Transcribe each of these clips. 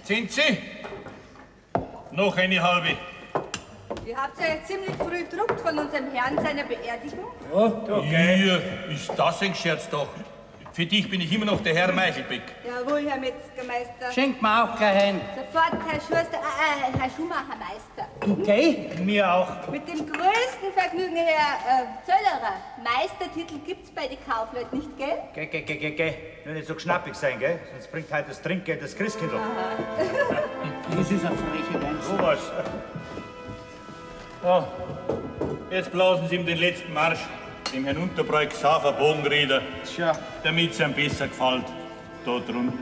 Sind Sie? Noch eine halbe. Ihr habt ja jetzt ziemlich früh gedruckt von unserem Herrn seiner Beerdigung. Ja, okay. Ist das ein Scherz doch? Für dich bin ich immer noch der Herr Meichelbeck. Jawohl, Herr Metzgermeister. Schenkt mir auch gleich ein. Sofort, Herr Schuster, Herr Schuhmachermeister. Okay? Mir auch. Mit dem größten Vergnügen, Herr Zöllerer. Meistertitel gibt's bei den Kaufleuten nicht, gell? Geh. Nur nicht so schnappig sein, gell? Sonst bringt halt das Trinkgeld das Christkindl. Das ist eine freche Weise. Sowas. Oh, jetzt blasen Sie ihm den letzten Marsch, dem Herrn Unterbräu Xaver Bogenrieder, damit es ihm besser gefällt, da drunten.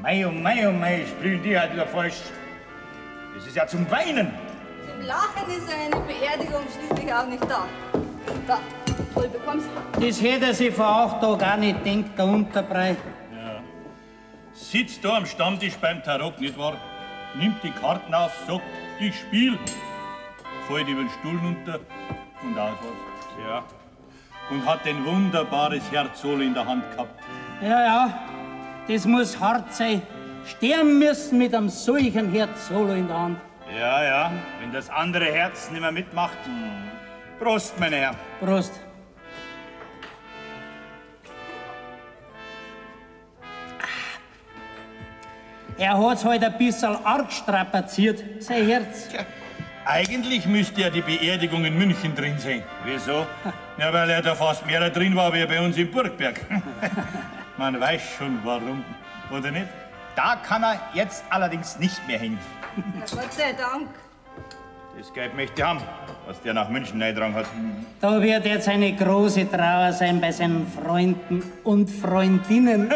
Mei, oh mei, spielen die halt wieder falsch. Das ist ja zum Weinen. Zum Lachen ist eine Beerdigung schließlich auch nicht da. Da, wohl bekommst du. Das hätte er sich vor 8 Tagen auch nicht gedacht, der Unterbrei. Ja. Sitzt da am Stammtisch beim Tarok, nicht wahr? Nimmt die Karten auf, sagt, ich spiel. Fällt über den Stuhl runter und aus was. Ja. Und hat ein wunderbares Herz-Solo in der Hand gehabt. Ja, das muss hart sein. Sterben müssen mit einem solchen Herz-Solo in der Hand. Ja, wenn das andere Herz nicht mehr mitmacht. Prost, meine Herren. Prost. Er hat's halt ein bisschen arg strapaziert, sein Herz. Tja, eigentlich müsste ja die Beerdigung in München drin sein. Wieso? Ja, weil er da fast mehr drin war wie bei uns in Burgberg. Man weiß schon warum, oder nicht? Da kann er jetzt allerdings nicht mehr hin. Na, Gott sei Dank. Das Geld möchte ich haben, was der nach München eingetragen hat. Da wird jetzt eine große Trauer sein bei seinen Freunden und Freundinnen.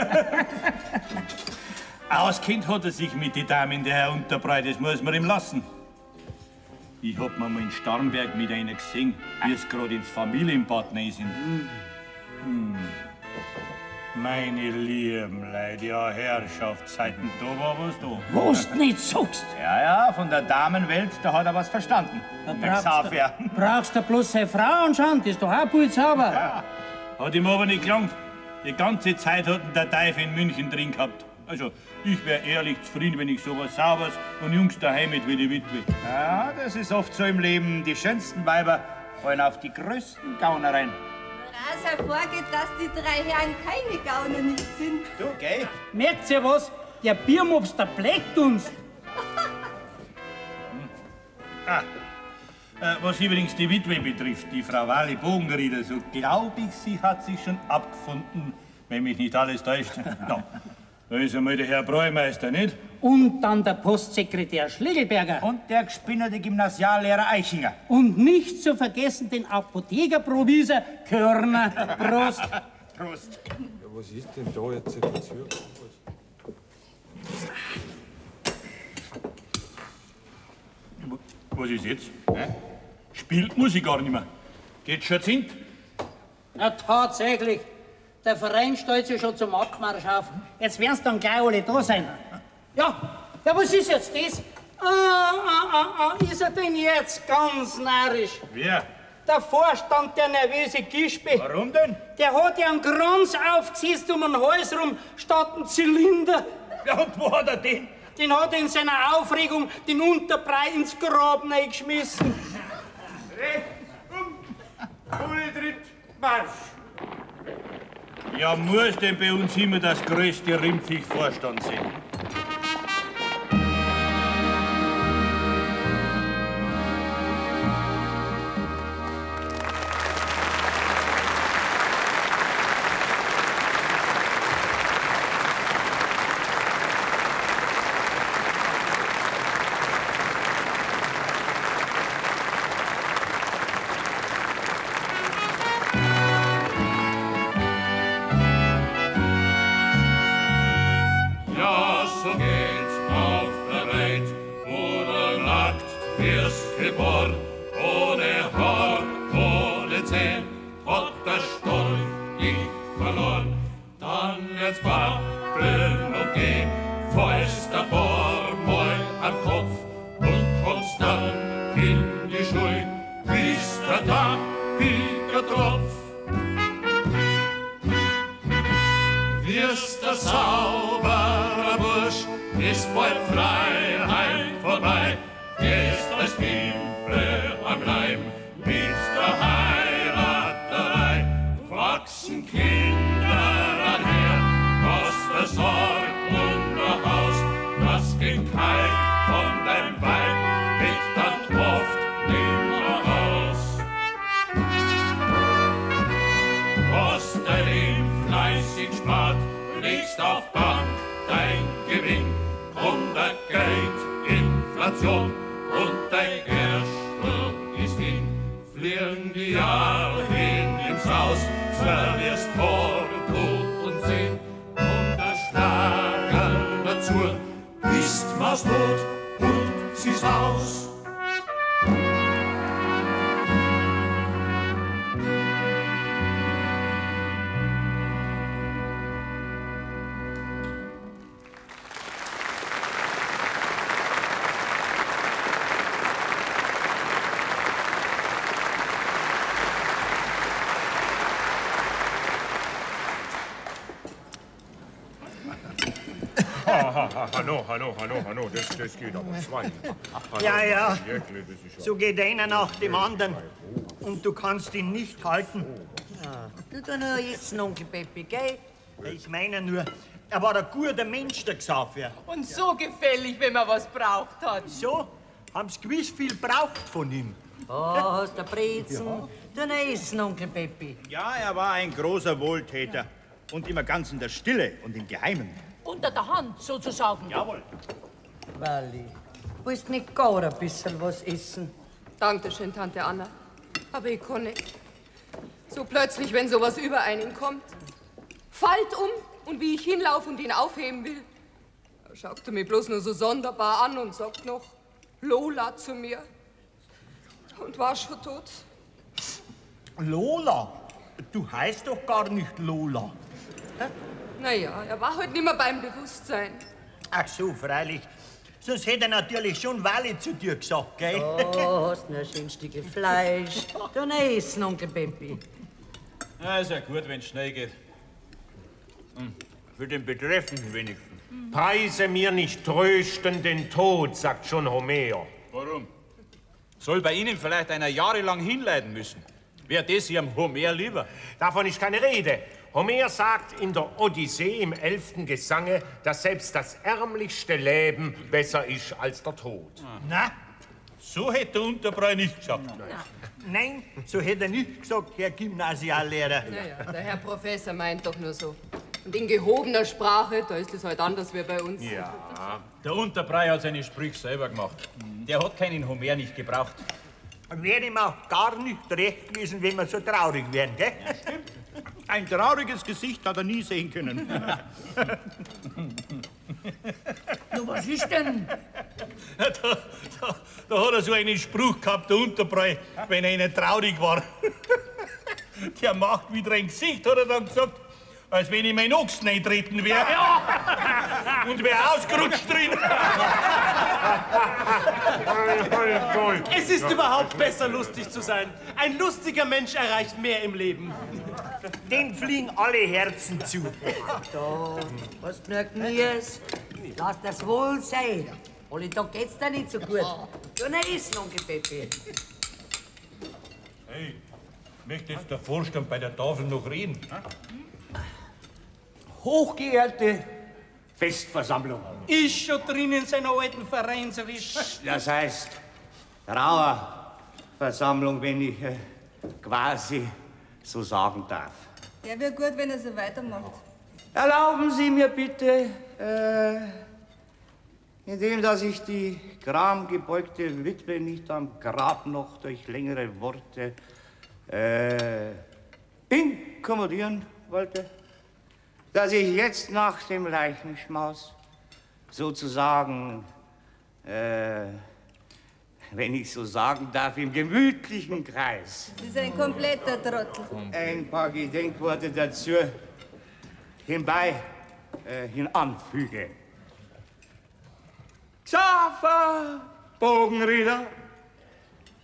Auskennt hat er sich mit den Damen, der Herr Unterbreit, das muss man ihm lassen. Ich hab mir mal in Starnberg mit einer gesehen, wie es gerade ins Familienbad rein sind. Meine lieben Leute, ja Herrschaftszeiten, da war was da. Was du nicht sagst. Ja, von der Damenwelt, da hat er was verstanden. Brauchst du bloß seine Frau anschauen, die ist doch auch gut sauber. Ja. Hat ihm aber nicht gelangt. Die ganze Zeit hat ihn der Teufel in München drin gehabt. Also, ich wäre ehrlich zufrieden, wenn ich sowas Sauberes und Jungs daheim mit wie die Witwe. Ja, das ist oft so im Leben. Die schönsten Weiber fallen auf die größten Gauner rein. Woraus hervorgeht, dass die 3 Herren keine Gauner nicht sind. Du, gell? Merkt ihr was? Der Biermops, der bleckt uns. Was übrigens die Witwe betrifft, die Frau Wally Bogenrieder, so glaube ich, sie hat sich schon abgefunden, wenn mich nicht alles täuscht. No. Da ist einmal der Herr Bräumeister, nicht? Und dann der Postsekretär Schlegelberger. Und der gespinnerte Gymnasiallehrer Eichinger. Und nicht zu vergessen den Apothekerprovisor Körner. Prost. Prost. Ja, was ist denn da jetzt in der Tür? Was ist jetzt? Spielt Musik gar nicht mehr. Geht schon zint? Na, tatsächlich. Der Verein stellt sich schon zum Marktmarsch auf. Jetzt werden dann gleich alle da sein. Ja, was ist jetzt das? Ist er denn jetzt ganz narrisch? Wer? Der Vorstand, der nervöse Gispe. Warum denn? Der hat ja einen Kranz aufgesetzt um den Hals rum, statt einen Zylinder. Ja, und wo hat er den? Den hat er in seiner Aufregung den Unterbrei ins Grab reingeschmissen. Ohne Tritt, Marsch! Ja, muss denn bei uns immer das größte Rimpfig Vorstand sein? ist bald Freiheit vorbei, ist das Fieber am Leib, mit der Heiraterei wachsen Kinder anher, kostet Sorg und der Haus, das Gekalk von deinem Weib geht dann oft nimmer aus. Was dein Leben fleißig spart, legst auf Bank dein Gewinn, und der Geldinflation und dein Gerstl ist hin, fliegen die Jahre hin ins Haus, verlierst Hort und Sinn, und der Starker dazu, bist maustot und siehst aus. Hallo, das geht aber Schwein. Ja, so geht einer nach dem anderen. Und du kannst ihn nicht halten. Du da nur essen, Onkel Peppi, gell? Ich meine nur, er war ein guter Mensch, der Xaver. Und so gefällig, wenn man was braucht hat. So, haben's gewiss viel braucht von ihm. Oh, hast du Brezen? Ja. Du nur essen, Onkel Peppi. Ja, er war ein großer Wohltäter. Und immer ganz in der Stille und im Geheimen. Unter der Hand, sozusagen. Jawohl. Walli, willst nicht gar ein bisschen was essen? Dankeschön, Tante Anna. Aber ich kann nicht. So plötzlich, wenn sowas über einen kommt. Fällt um und wie ich hinlaufe und ihn aufheben will, da schaut er mich bloß nur so sonderbar an und sagt noch Lola zu mir. Und war schon tot. Lola? Du heißt doch gar nicht Lola. Naja, er war halt nicht mehr beim Bewusstsein. Ach so, freilich. Sonst hätte er natürlich schon Walli zu dir gesagt, gell? Oh, hast nur ein schönes Stück Fleisch. Du nur essen, Onkel Peppi. Ja, ist ja gut, wenn's schnell geht. Für den Betreffenden wenigstens. Preise mir nicht trösten den Tod, sagt schon Homer. Warum? Soll bei Ihnen vielleicht einer jahrelang hinleiden müssen? Wäre das Ihrem Homer lieber? Davon ist keine Rede. Homer sagt in der Odyssee im 11. Gesange, dass selbst das ärmlichste Leben besser ist als der Tod. Na? So hätte der Unterbrei nicht gesagt. Nein, so hätte er nicht gesagt, Herr Gymnasiallehrer. Naja, der Herr Professor meint doch nur so. Und in gehobener Sprache, da ist es halt anders wie bei uns. Ja, der Unterbrei hat seine Sprüche selber gemacht. Der hat keinen Homer nicht gebraucht. Wäre ihm auch gar nicht recht gewesen, wenn wir so traurig wären, gell? Ja, stimmt. Ein trauriges Gesicht hat er nie sehen können. Du, was ist denn? Da hat er so einen Spruch gehabt, der Unterbrei, wenn er ihnen traurig war. Der macht wieder ein Gesicht, hat er dann gesagt, als wenn ich meinen Ochsen eintreten wäre. Ja. Und wäre ausgerutscht drin. Es ist überhaupt besser, lustig zu sein. Ein lustiger Mensch erreicht mehr im Leben. Den fliegen alle Herzen zu. Da, was merkt mir's? Lass das wohl sein. Alle Tag geht's dir nicht so gut. Du nicht essen, Onkel Peppi. Hey, möchte jetzt der Vorstand bei der Tafel noch reden? Hochgeehrte Festversammlung. Ist schon drin in seiner alten Vereinsrisch. Das heißt, Trauerversammlung, wenn ich quasi so sagen darf. Ja, wäre gut, wenn er so weitermacht. Erlauben Sie mir bitte, indem dass ich die gramgebeugte Witwe nicht am Grab noch durch längere Worte inkommodieren wollte, dass ich jetzt nach dem Leichenschmaus sozusagen, wenn ich so sagen darf, im gemütlichen Kreis Das ist ein kompletter Trottel. ein paar Gedenkworte dazu hinanfüge. Xaver, Bogenrieder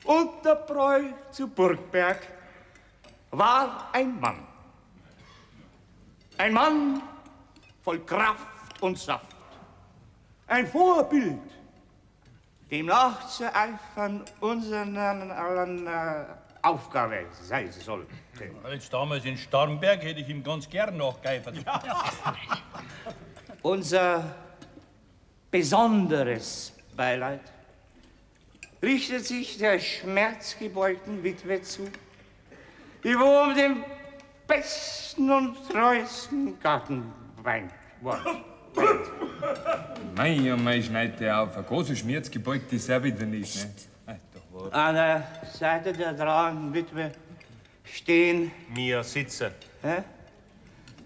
und der Bräu zu Burgberg war ein Mann. Ein Mann voll Kraft und Saft. ein Vorbild, dem nachzueifern unseren allen Aufgabe sein sollte. Als damals in Starnberg hätte ich ihm ganz gern nachgeeifert. Unser besonderes Beileid richtet sich der schmerzgebeugten Witwe zu, die wohl um den besten und treuesten Gartenwein war. Mei, ja, mei, schneit der auf. Ein großer Schmerz gebeugt ist er wieder nicht, ne? An der Seite der trauernden Witwe stehen... Wir sitzen.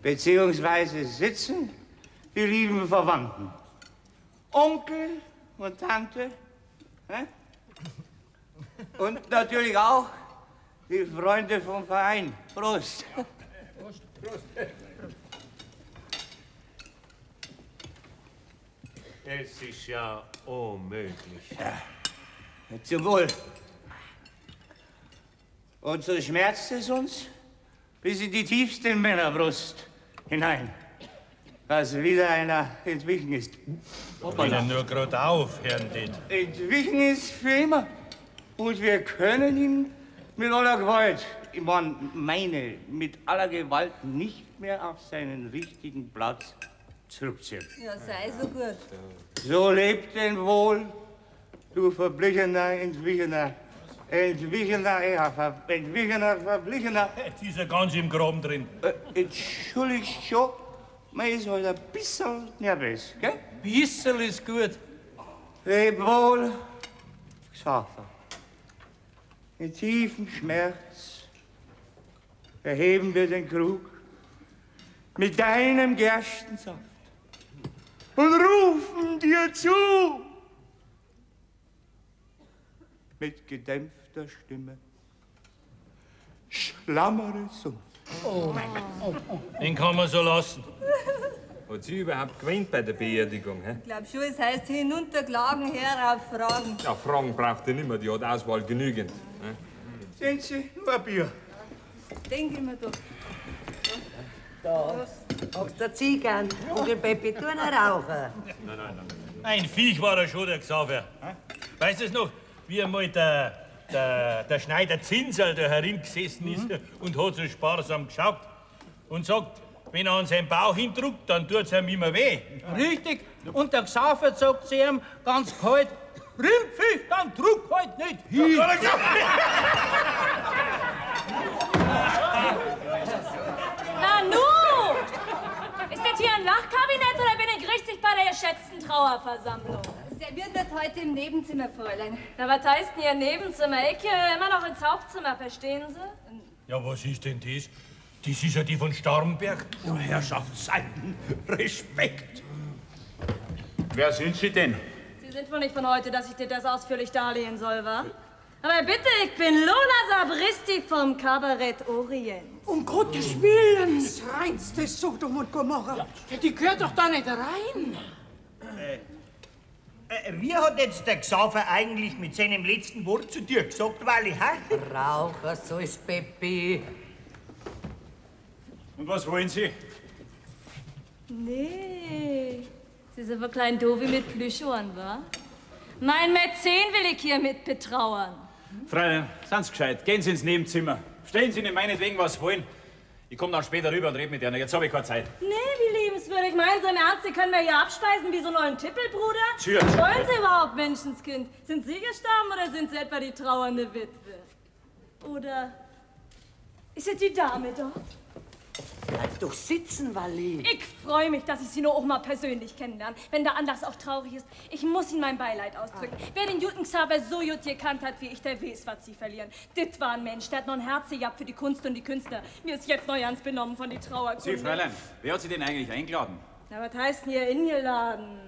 Beziehungsweise sitzen die lieben Verwandten. Onkel und Tante. Und natürlich auch die Freunde vom Verein. Prost. Prost. Prost. Es ist ja unmöglich. Zum Wohl. Und so schmerzt es uns bis in die tiefste Männerbrust hinein, dass wieder einer entwichen ist. Hoppala. Nur gerade auf, Herrn Ditt. Entwichen ist für immer. Und wir können ihn mit aller Gewalt, ich meine mit aller Gewalt nicht mehr auf seinen richtigen Platz zurückziehen. Ja, sei so gut. So lebt denn wohl, du verblichener, entwichener, verblichener. Jetzt ist er ganz im Graben drin. Entschuldigt schon, man ist halt ein bisschen nervös, gell? Bissel ist gut. Leb wohl, Xaver. In tiefem Schmerz erheben wir den Krug mit deinem Gerstensaft und rufen dir zu. Mit gedämpfter Stimme. Schlammere Sumpf. Oh. Den kann man so lassen. Hat sie überhaupt gewinnt bei der Beerdigung? Hä? Ich glaube schon, es heißt hinunterklagen, herauf fragen. Ja, Fragen braucht ihr nicht mehr, die hat Auswahl genügend. Ne? Sehen Sie, nur ein Bier. Denke ich mir doch. Da. Magst du Ziegern? Onkel Peppi, tu nicht rauchen. Nein. Ein Viech war er schon, der Xaver. Weißt du es noch, wie einmal der Schneider Zinsel da herin-gesessen ist und hat so sparsam geschaut und sagt, wenn er an seinen Bauch hindrückt, dann tut's ihm immer weh. Richtig. Und der Xaver sagt zu ihm ganz kalt, Rimpfig, dann druck halt nicht hin. Na nu! Ist das hier ein Lachkabinett oder bin ich richtig bei der geschätzten Trauerversammlung? Sie wird nicht heute im Nebenzimmer, Fräulein. Na, was heißt denn Ihr Nebenzimmer? Ich gehöre immer noch ins Hauptzimmer, verstehen Sie? Ja, was ist denn das? Das ist ja die von Starnberg. Oh, Herrschaft, sein Respekt. Wer sind Sie denn? Sie sind wohl nicht von heute, dass ich dir das ausführlich darlegen soll, wa? Aber bitte, ich bin Lola Sabristi vom Kabarett Orient. Um Gottes Willen, das reinste Sodom und Gomorra. Ja, die gehört doch da nicht rein. Wie hat jetzt der Xaver eigentlich mit seinem letzten Wort zu dir gesagt, Walli, hä? Raucher soll's, Peppi. Und was wollen Sie? Nee, Sie sind aber klein doof mit Plüschohren, wa? Mein Mäzen will ich hier mit betrauern. Fräulein, sind Sie gescheit. Gehen Sie ins Nebenzimmer. Stellen Sie Ihnen meinetwegen was wollen. Ich komme dann später rüber und rede mit Ihnen. Jetzt habe ich keine Zeit. Nee, wie liebenswürdig. Meinen Sie im Ernst, Sie können mir hier abspeisen wie so einen neuen Tippelbruder? Tschüss. Wollen Sie überhaupt, Menschenskind? Sind Sie gestorben oder sind Sie etwa die trauernde Witwe? Oder ist es die Dame dort? Bleib doch sitzen, Walli. Ich freue mich, dass ich Sie nur auch mal persönlich kennenlerne, wenn der Anlass auch traurig ist. Ich muss Ihnen mein Beileid ausdrücken. Wer den guten Xaver so gut gekannt hat wie ich, der weiß, was Sie verlieren. Dit war ein Mensch, der hat noch ein Herz gehabt für die Kunst und die Künstler. Mir ist jetzt noch ganz benommen von die Trauerkunde. Sie, Fräulein, wer hat Sie denn eigentlich eingeladen? Na, was heißt denn hier ingeladen?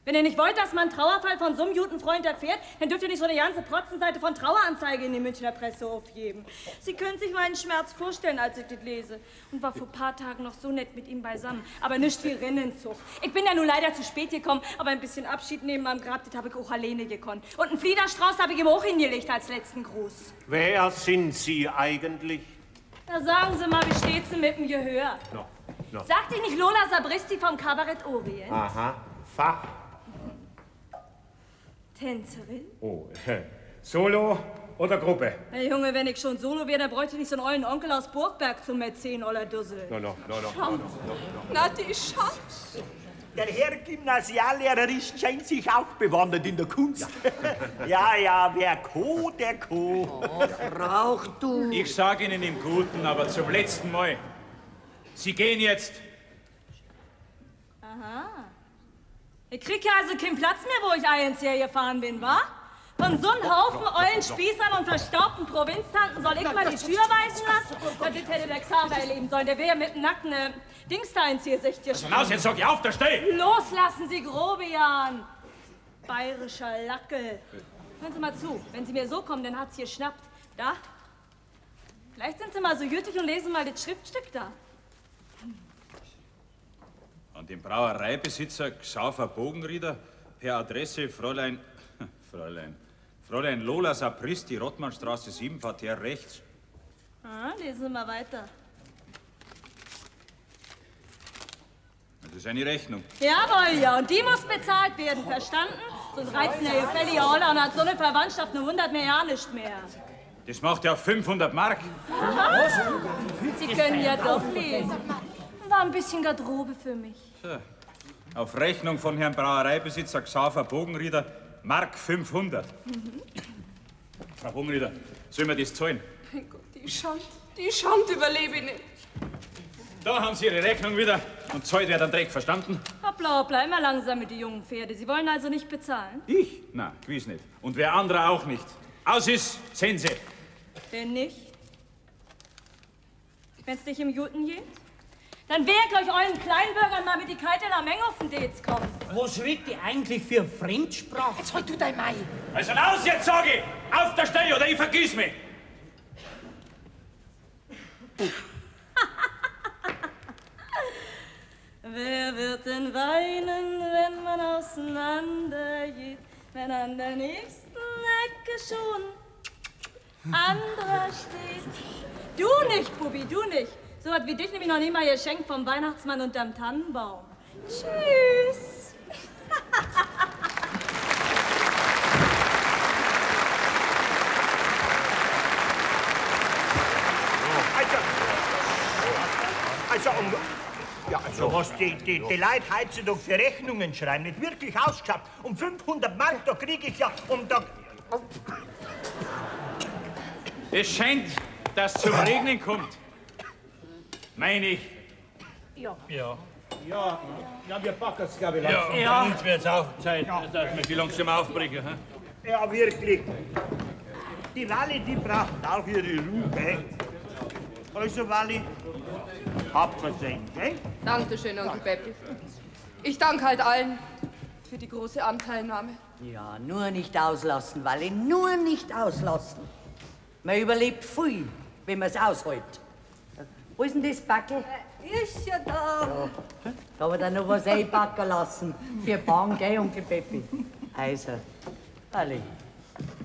Wenn ihr nicht wollt, dass man einen Trauerfall von so einem guten Freund erfährt, dann dürft ihr nicht so eine ganze Protzenseite von Traueranzeige in die Münchner Presse aufgeben. Sie können sich meinen Schmerz vorstellen, als ich das lese. Und war vor ein paar Tagen noch so nett mit ihm beisammen. Aber nicht wie Rinnenzug. Ich bin ja nur leider zu spät gekommen, aber ein bisschen Abschied nehmen am Grab, das habe ich auch alleine gekonnt. Und einen Fliederstrauß habe ich ihm auch hingelegt als letzten Gruß. Wer sind Sie eigentlich? Da sagen Sie mal, wie steht's denn mit dem Gehör? No. Sagt ich nicht Lola Sabristi vom Kabarett Orient? Aha, Fach. Tänzerin? Oh, Solo oder Gruppe? Hey Junge, wenn ich schon Solo wäre, dann bräuchte ich nicht so einen ollen Onkel aus Burgberg zum Mäzen oder Dussel. No. Na, die Schatz. Der Herr Gymnasiallehrer scheint sich auch bewandert in der Kunst. Ja, wer Co, der Co. Rauch du. Ich sag Ihnen im Guten, aber zum letzten Mal. Sie gehen jetzt. Aha. Ich krieg ja also keinen Platz mehr, wo ich eins hergefahren bin, wa? Von so einem Haufen ollen Spießern und verstaubten Provinztanten soll ich mal die Tür weisen lassen? Das hätte der Xaver erleben sollen. Der wäre ja mit dem nackten Dings da ins Gesicht geschlagen. Raus, jetzt sag ich auf, da steh! Loslassen Sie, Grobian! Bayerischer Lackel. Hören Sie mal zu, wenn Sie mir so kommen, dann hat's geschnappt. Da? Vielleicht sind Sie mal so gütig und lesen mal das Schriftstück da. An den Brauereibesitzer Xaver Bogenrieder per Adresse Fräulein Lola Sapristi, Rottmannstraße 7, Parterre rechts. Ah, lesen Sie mal weiter. Das ist eine Rechnung. Jawohl, ja, und die muss bezahlt werden, verstanden? Sonst reizen der gefällige Holler und hat so eine Verwandtschaft, nur wundert mir ja nicht mehr. Das macht ja 500 Mark. Aha. Sie können ja doch lesen. War ein bisschen Garderobe für mich. So. Auf Rechnung von Herrn Brauereibesitzer Xaver Bogenrieder, Mark 500. Frau Bogenrieder, sollen wir das zahlen? Mein Gott, die Schand überlebe ich nicht. Da haben Sie Ihre Rechnung wieder und zahlt wer dann Dreck, verstanden? Hoppla, hoppla, immer langsam mit den jungen Pferde. Sie wollen also nicht bezahlen? Ich? Na, gewiss nicht. Und wer andere auch nicht. Aus ist, sehen Sie. Wenn nicht? Wenn's nicht im Juten geht? Dann wär ich euch euren Kleinbürgern mal mit die Kite in der Menge auf den Dates kommen. Was redet die eigentlich für Fremdsprache? Jetzt halt du dein Mai. Also raus jetzt, sag ich! Auf der Stelle oder ich vergiss mich! Wer wird denn weinen, wenn man auseinander geht, wenn an der nächsten Ecke schon anderer steht? Du nicht, Bubi, du nicht. So was wie dich nämlich noch nie mal geschenkt vom Weihnachtsmann unterm Tannenbaum. Tschüss. Also was die Leute heutzutage für Rechnungen schreiben, nicht wirklich ausgeschaut. Um 500 Mark, da kriege ich ja Es scheint, dass es zum Regnen kommt. Meine ich. Ja, wir packen es, glaube ich, langsam. Ja. Bei uns wird's auch Zeit, dass wir die langsam aufbringen. He? Ja, wirklich. Die Walli, die braucht auch ihre Ruhe, gell? Also, Walli, habt was sein, gell? Dankeschön, Onkel Beppi. Ich danke halt allen für die große Anteilnahme. Ja, nur nicht auslassen, Walli, nur nicht auslassen. Man überlebt viel, wenn man es aushält. Wo ist denn das Backel? Ist ja da. Ja. Da haben wir dann noch was einpacken lassen. Für Bahn, gell, Onkel Beppi? Also, Walli,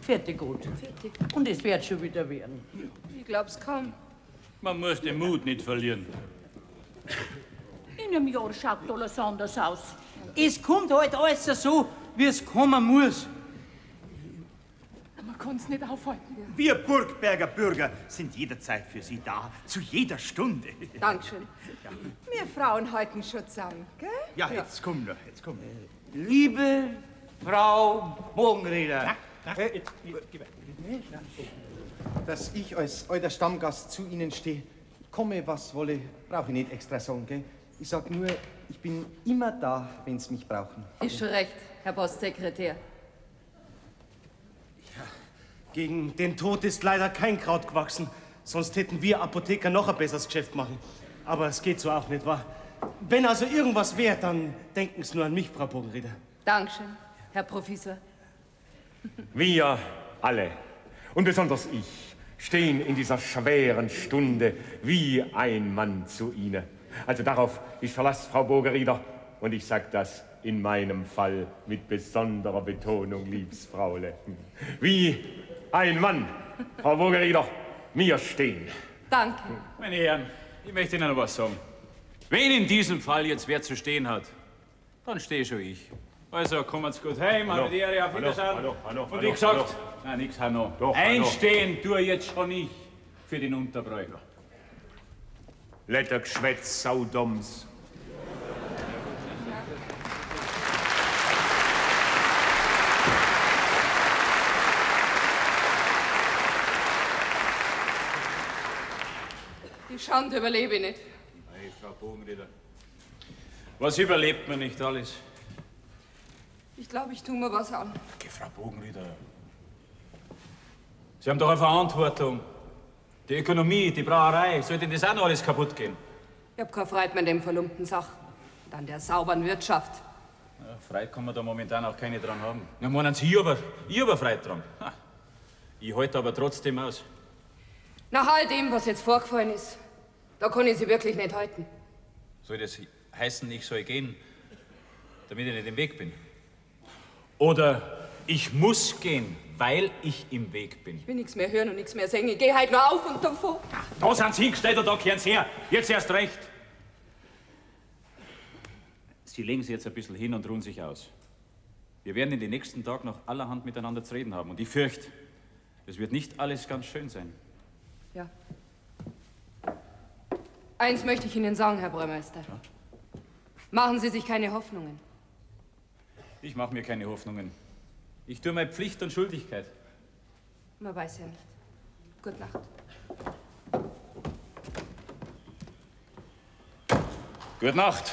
fertig gut. Fertig. Und es wird schon wieder werden. Ich glaub's kaum. Man muss den Mut nicht verlieren. In einem Jahr schaut alles anders aus. Es kommt halt alles so, wie es kommen muss. Man kann's nicht aufhalten. Wir Burgberger Bürger sind jederzeit für Sie da, zu jeder Stunde. Dankeschön. Ja, Wir Frauen halten schon zusammen, gell? ja jetzt komm noch, jetzt komm. Liebe Frau Bogenrieder, dass ich als alter Stammgast zu Ihnen stehe, komme was wolle, brauche ich nicht extra sagen, gell? Ich sag nur, ich bin immer da, wenn Sie mich brauchen. Ist schon recht, Herr Postsekretär. Gegen den Tod ist leider kein Kraut gewachsen. Sonst hätten wir Apotheker noch ein besseres Geschäft machen. Aber es geht so auch nicht, wahr? Wenn also irgendwas wäre, dann denken Sie nur an mich, Frau Bogenrieder. Dankeschön, Herr Professor. Wir alle, und besonders ich, stehen in dieser schweren Stunde wie ein Mann zu Ihnen. Also darauf, ich verlasse Frau Bogenrieder und ich sag das in meinem Fall mit besonderer Betonung, liebs Fraule. Wie ein Mann, Frau Bogenrieder, mir stehen. Danke. Meine Herren, ich möchte Ihnen noch was sagen. Wenn in diesem Fall jetzt wer zu stehen hat, dann stehe schon ich. Also, kommen's gut heim, Hallo. habe die Ehre, auf Hallo, Wiedersehen. hallo, hallo, Und hallo, wie gesagt, hallo. nein, nix, Hanno. Doch, Einstehen tue jetzt schon ich für den Unterbräu. Letter Geschwätz, Saudoms. Die Schande überlebe ich nicht. Hey, Frau Bogenrieder. Was überlebt man nicht alles? Ich glaube, ich tue mir was an. Okay, Frau Bogenrieder. Sie haben doch eine Verantwortung. Die Ökonomie, die Brauerei, sollte das auch noch alles kaputt gehen? Ich hab keine Freude mehr an dem verlumpten Sach. Und an der sauberen Wirtschaft. Ja, Freude kann man da momentan auch keine dran haben. Na, meinen Sie, ich aber Freude dran. Ha. Ich halte aber trotzdem aus. Nach all dem, was jetzt vorgefallen ist, da kann ich sie wirklich nicht halten. Soll das heißen, ich soll gehen, damit ich nicht im Weg bin? Oder ich muss gehen, weil ich im Weg bin? Ich will nichts mehr hören und nichts mehr singen. Ich geh halt nur auf und davon. Da sind Sie hingestellt und da kehren Sie her. Jetzt erst recht. Sie legen sich jetzt ein bisschen hin und ruhen sich aus. Wir werden in den nächsten Tagen noch allerhand miteinander zu reden haben. Und ich fürchte, es wird nicht alles ganz schön sein. Ja. Eins möchte ich Ihnen sagen, Herr Bräumeister. Ja? Machen Sie sich keine Hoffnungen. Ich mache mir keine Hoffnungen. Ich tue meine Pflicht und Schuldigkeit. Man weiß ja nicht. Gute Nacht. Gute Nacht.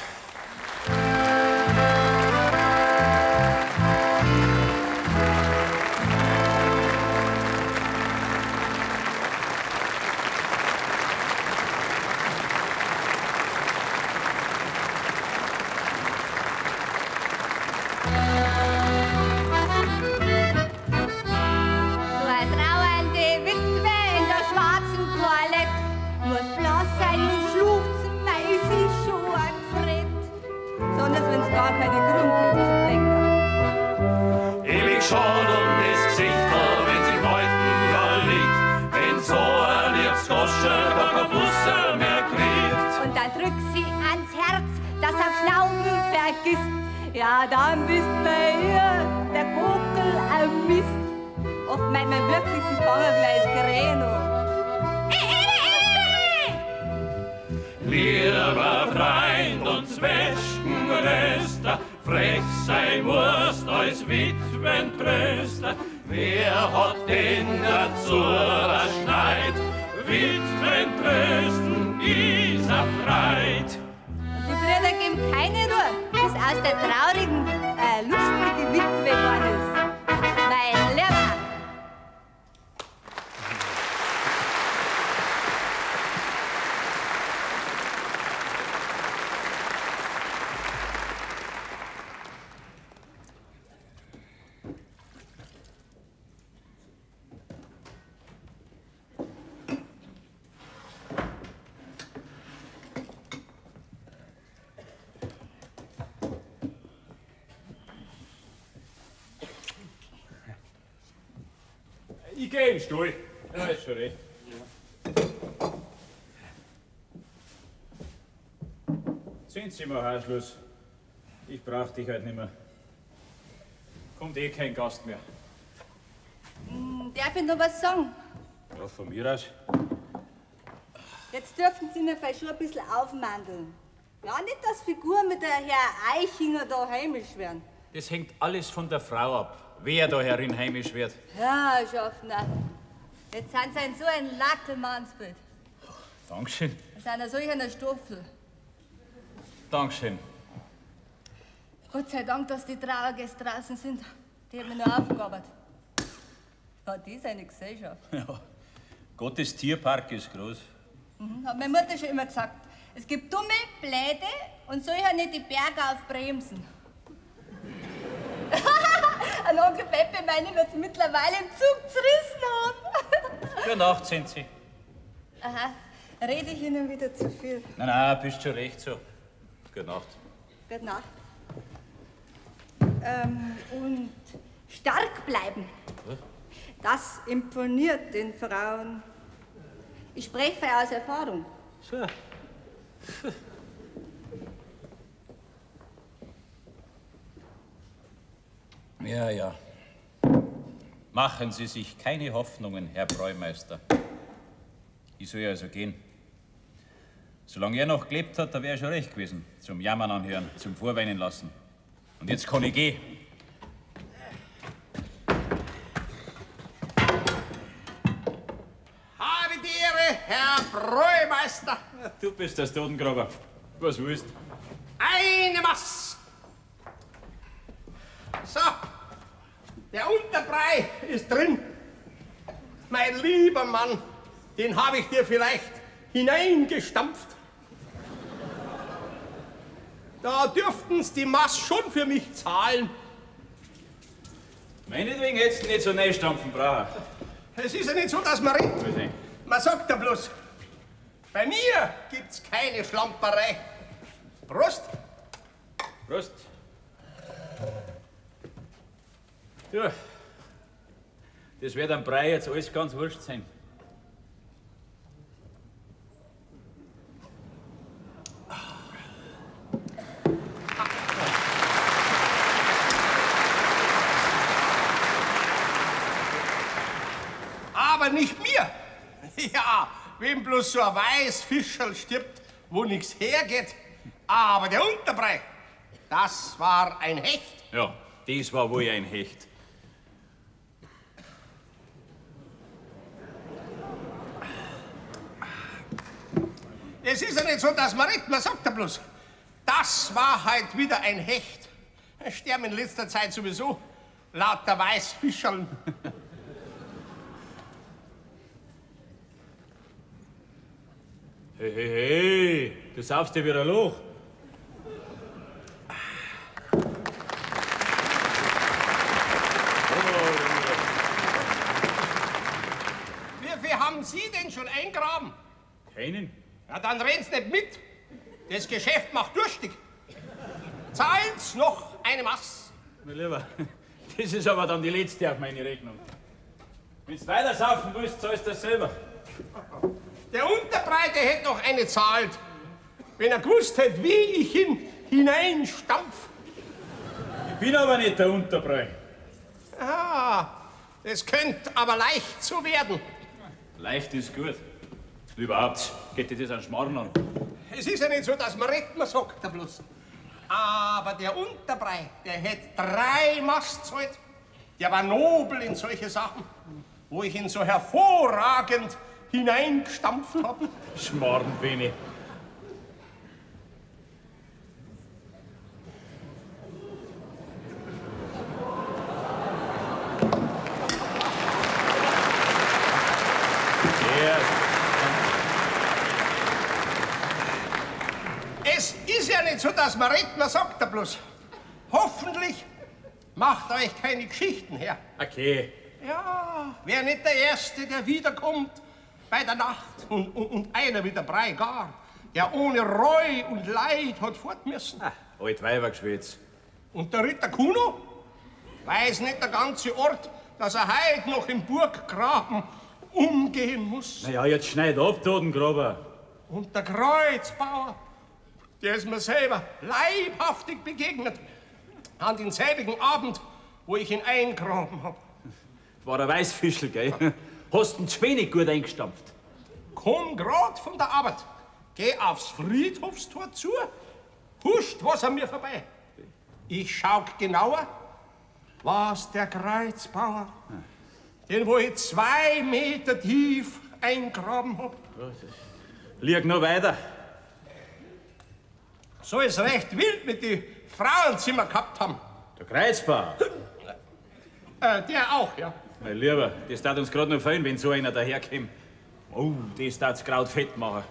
Ja, dann bist bei ihr der Kokel am Mist. Oft meint man wirklich, sie fangen gleich Gereno. Lieber Freund und Zwetschgenröster, frech sein musst als Witwentröster. Wer hat denn dazu erschneit? Witwentrösten ist erfreut. Die Brüder geben keine Ruhe, bis aus der traurigen, lustige Witwe geworden ist. Mein Lieber. Ich gehe in den Stuhl. Ja, ist schon recht. Sind Sie mal Haarschluss. Ich brauch dich halt nicht mehr. Kommt eh kein Gast mehr. Darf ich noch was sagen? Ja, von mir aus. Jetzt dürfen Sie mir vielleicht schon ein bisschen aufmandeln. Ja, nicht, dass Figuren mit der Herr Eichinger da heimisch werden. Das hängt alles von der Frau ab, wer da herin heimisch wird. Ja, Schaffner. Jetzt sind Sie so ein Lackelmannsbild. Dankeschön. Sie sind ein solcher Stoffel. Dankeschön. Gott sei Dank, dass die Trauergäste draußen sind. Die haben mich noch aufgearbeitet. Ja, das ist eine Gesellschaft. Ja, Gottes Tierpark ist groß. Hat meine Mutter schon immer gesagt. Es gibt dumme, Bläde und solche nicht die Berge aufbremsen. Ein Onkel Peppe meine wird's mittlerweile im Zug zerrissen haben. Gute Nacht, sind Sie. Aha, rede ich Ihnen wieder zu viel. Nein, bist schon recht so. Gute Nacht. Gute Nacht. Und stark bleiben. Das imponiert den Frauen. Ich spreche frei aus Erfahrung. So. Ja, ja. Machen Sie sich keine Hoffnungen, Herr Bräumeister. Ich soll also gehen. Solange er noch gelebt hat, da wäre schon recht gewesen. Zum Jammern anhören, zum Vorweinen lassen. Und jetzt kann ich gehen. Habe die Ehre, Herr Bräumeister. Du bist das Totengraber. Was willst? Eine Maß. So, der Unterbrei ist drin. Mein lieber Mann, den habe ich dir vielleicht hineingestampft. Da dürften's die Maß schon für mich zahlen. Meinetwegen hättest du nicht so reinstampfen brauchen. Es ist ja nicht so, dass man redet. Man sagt ja bloß, bei mir gibt's keine Schlamperei. Prost! Prost! Ja, das wird am Brei jetzt alles ganz wurscht sein. Aber nicht mir. Ja, wenn bloß so ein Weißfischerl stirbt, wo nichts hergeht. Aber der Unterbrei, das war ein Hecht. Ja, das war wohl ein Hecht. Es ist ja nicht so, dass man redet, man sagt ja bloß, das war halt wieder ein Hecht. Sterben in letzter Zeit sowieso lauter Weißfischerln. Hey, hey, hey, du saufst dir wieder ein Loch. Wie viel haben Sie denn schon eingraben? Keinen. Ja, dann rennt's nicht mit. Das Geschäft macht durstig. Zahlen's noch eine Maß. Mein Lieber, das ist aber dann die letzte auf meine Rechnung. Wenn du weiter saufen willst, zahlst du das selber. Der Unterbreite hätte noch eine zahlt, wenn er gewusst hätte, wie ich ihn hineinstampf. Ich bin aber nicht der Unterbrei. Ah, das könnte aber leicht so werden. Leicht ist gut. Überhaupt geht dir das an Schmarrn an. Es ist ja nicht so, dass man redet, man sagt da bloß. Aber der Unterbrei, der hätte 3 Maß gezahlt. Der war nobel in solche Sachen, wo ich ihn so hervorragend hineingestampft habe. Schmarrn, Beni. Es ist ja nicht so, dass man redet, man sagt da bloß. Hoffentlich macht euch keine Geschichten her. Okay. Ja, wer nicht der Erste, der wiederkommt bei der Nacht und einer wie der Brei gar, der ohne Reu und Leid hat fort müssen. Alt Weibergeschwätz. Und der Ritter Kuno? Weiß nicht der ganze Ort, dass er heut noch im Burggraben umgehen muss. Na ja, jetzt schneid ab, Totengraber. Und der Kreuzbauer, der ist mir selber leibhaftig begegnet. An denselbigen Abend, wo ich ihn eingraben hab. War der Weißfischl, gell? Hast ihn zu wenig gut eingestampft. Komm grad von der Arbeit, geh aufs Friedhofstor zu, huscht was an mir vorbei. Ich schau genauer, was der Kreuzbauer, den wo ich 2 Meter tief eingraben hab. Lieg noch weiter. So ist recht wild mit die Frauenzimmer gehabt haben. Der Kreuzbauer? Der auch, ja. Mein Lieber, das tat uns gerade noch fehlen, wenn so einer daherkäme. Oh, das tat's Kraut fett machen.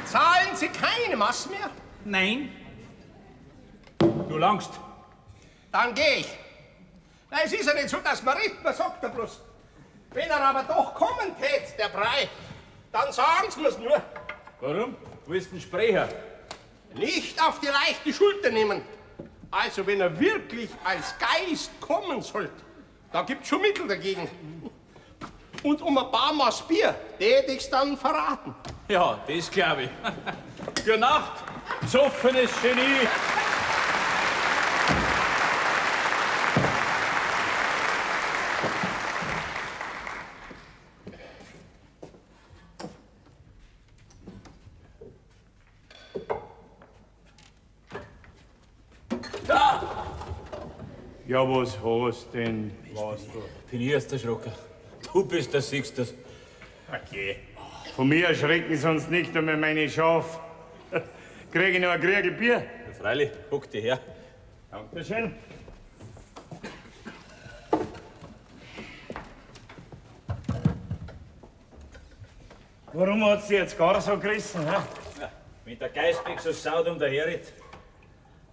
Zahlen Sie keine Maß mehr? Nein. Du langst. Dann geh ich. Na, es ist ja nicht so, dass man redet, man sagt ja bloß. Wenn er aber doch kommen tät, der Brei, dann sagen Sie mir's nur. Warum? Willst du einen Sprecher? Nicht auf die leichte Schulter nehmen. Also, wenn er wirklich als Geist kommen sollte, da gibt's schon Mittel dagegen. Und um ein paar Maß Bier, hätte ich's dann verraten. Ja, das glaube ich. Gute Nacht, besoffenes Genie. Ja, was hast denn? Was du? Bin ich erst erschrocken. Du bist der Sixter. Okay. Von mir erschrecken sonst nicht einmal meine Schafe. Krieg ich noch ein Kriegel Bier? Ja, freilich, guck dich her. Dankeschön. Warum hat's dich jetzt gar so gerissen? Hä? Ja, wenn der Geistbeck so saut daherritt,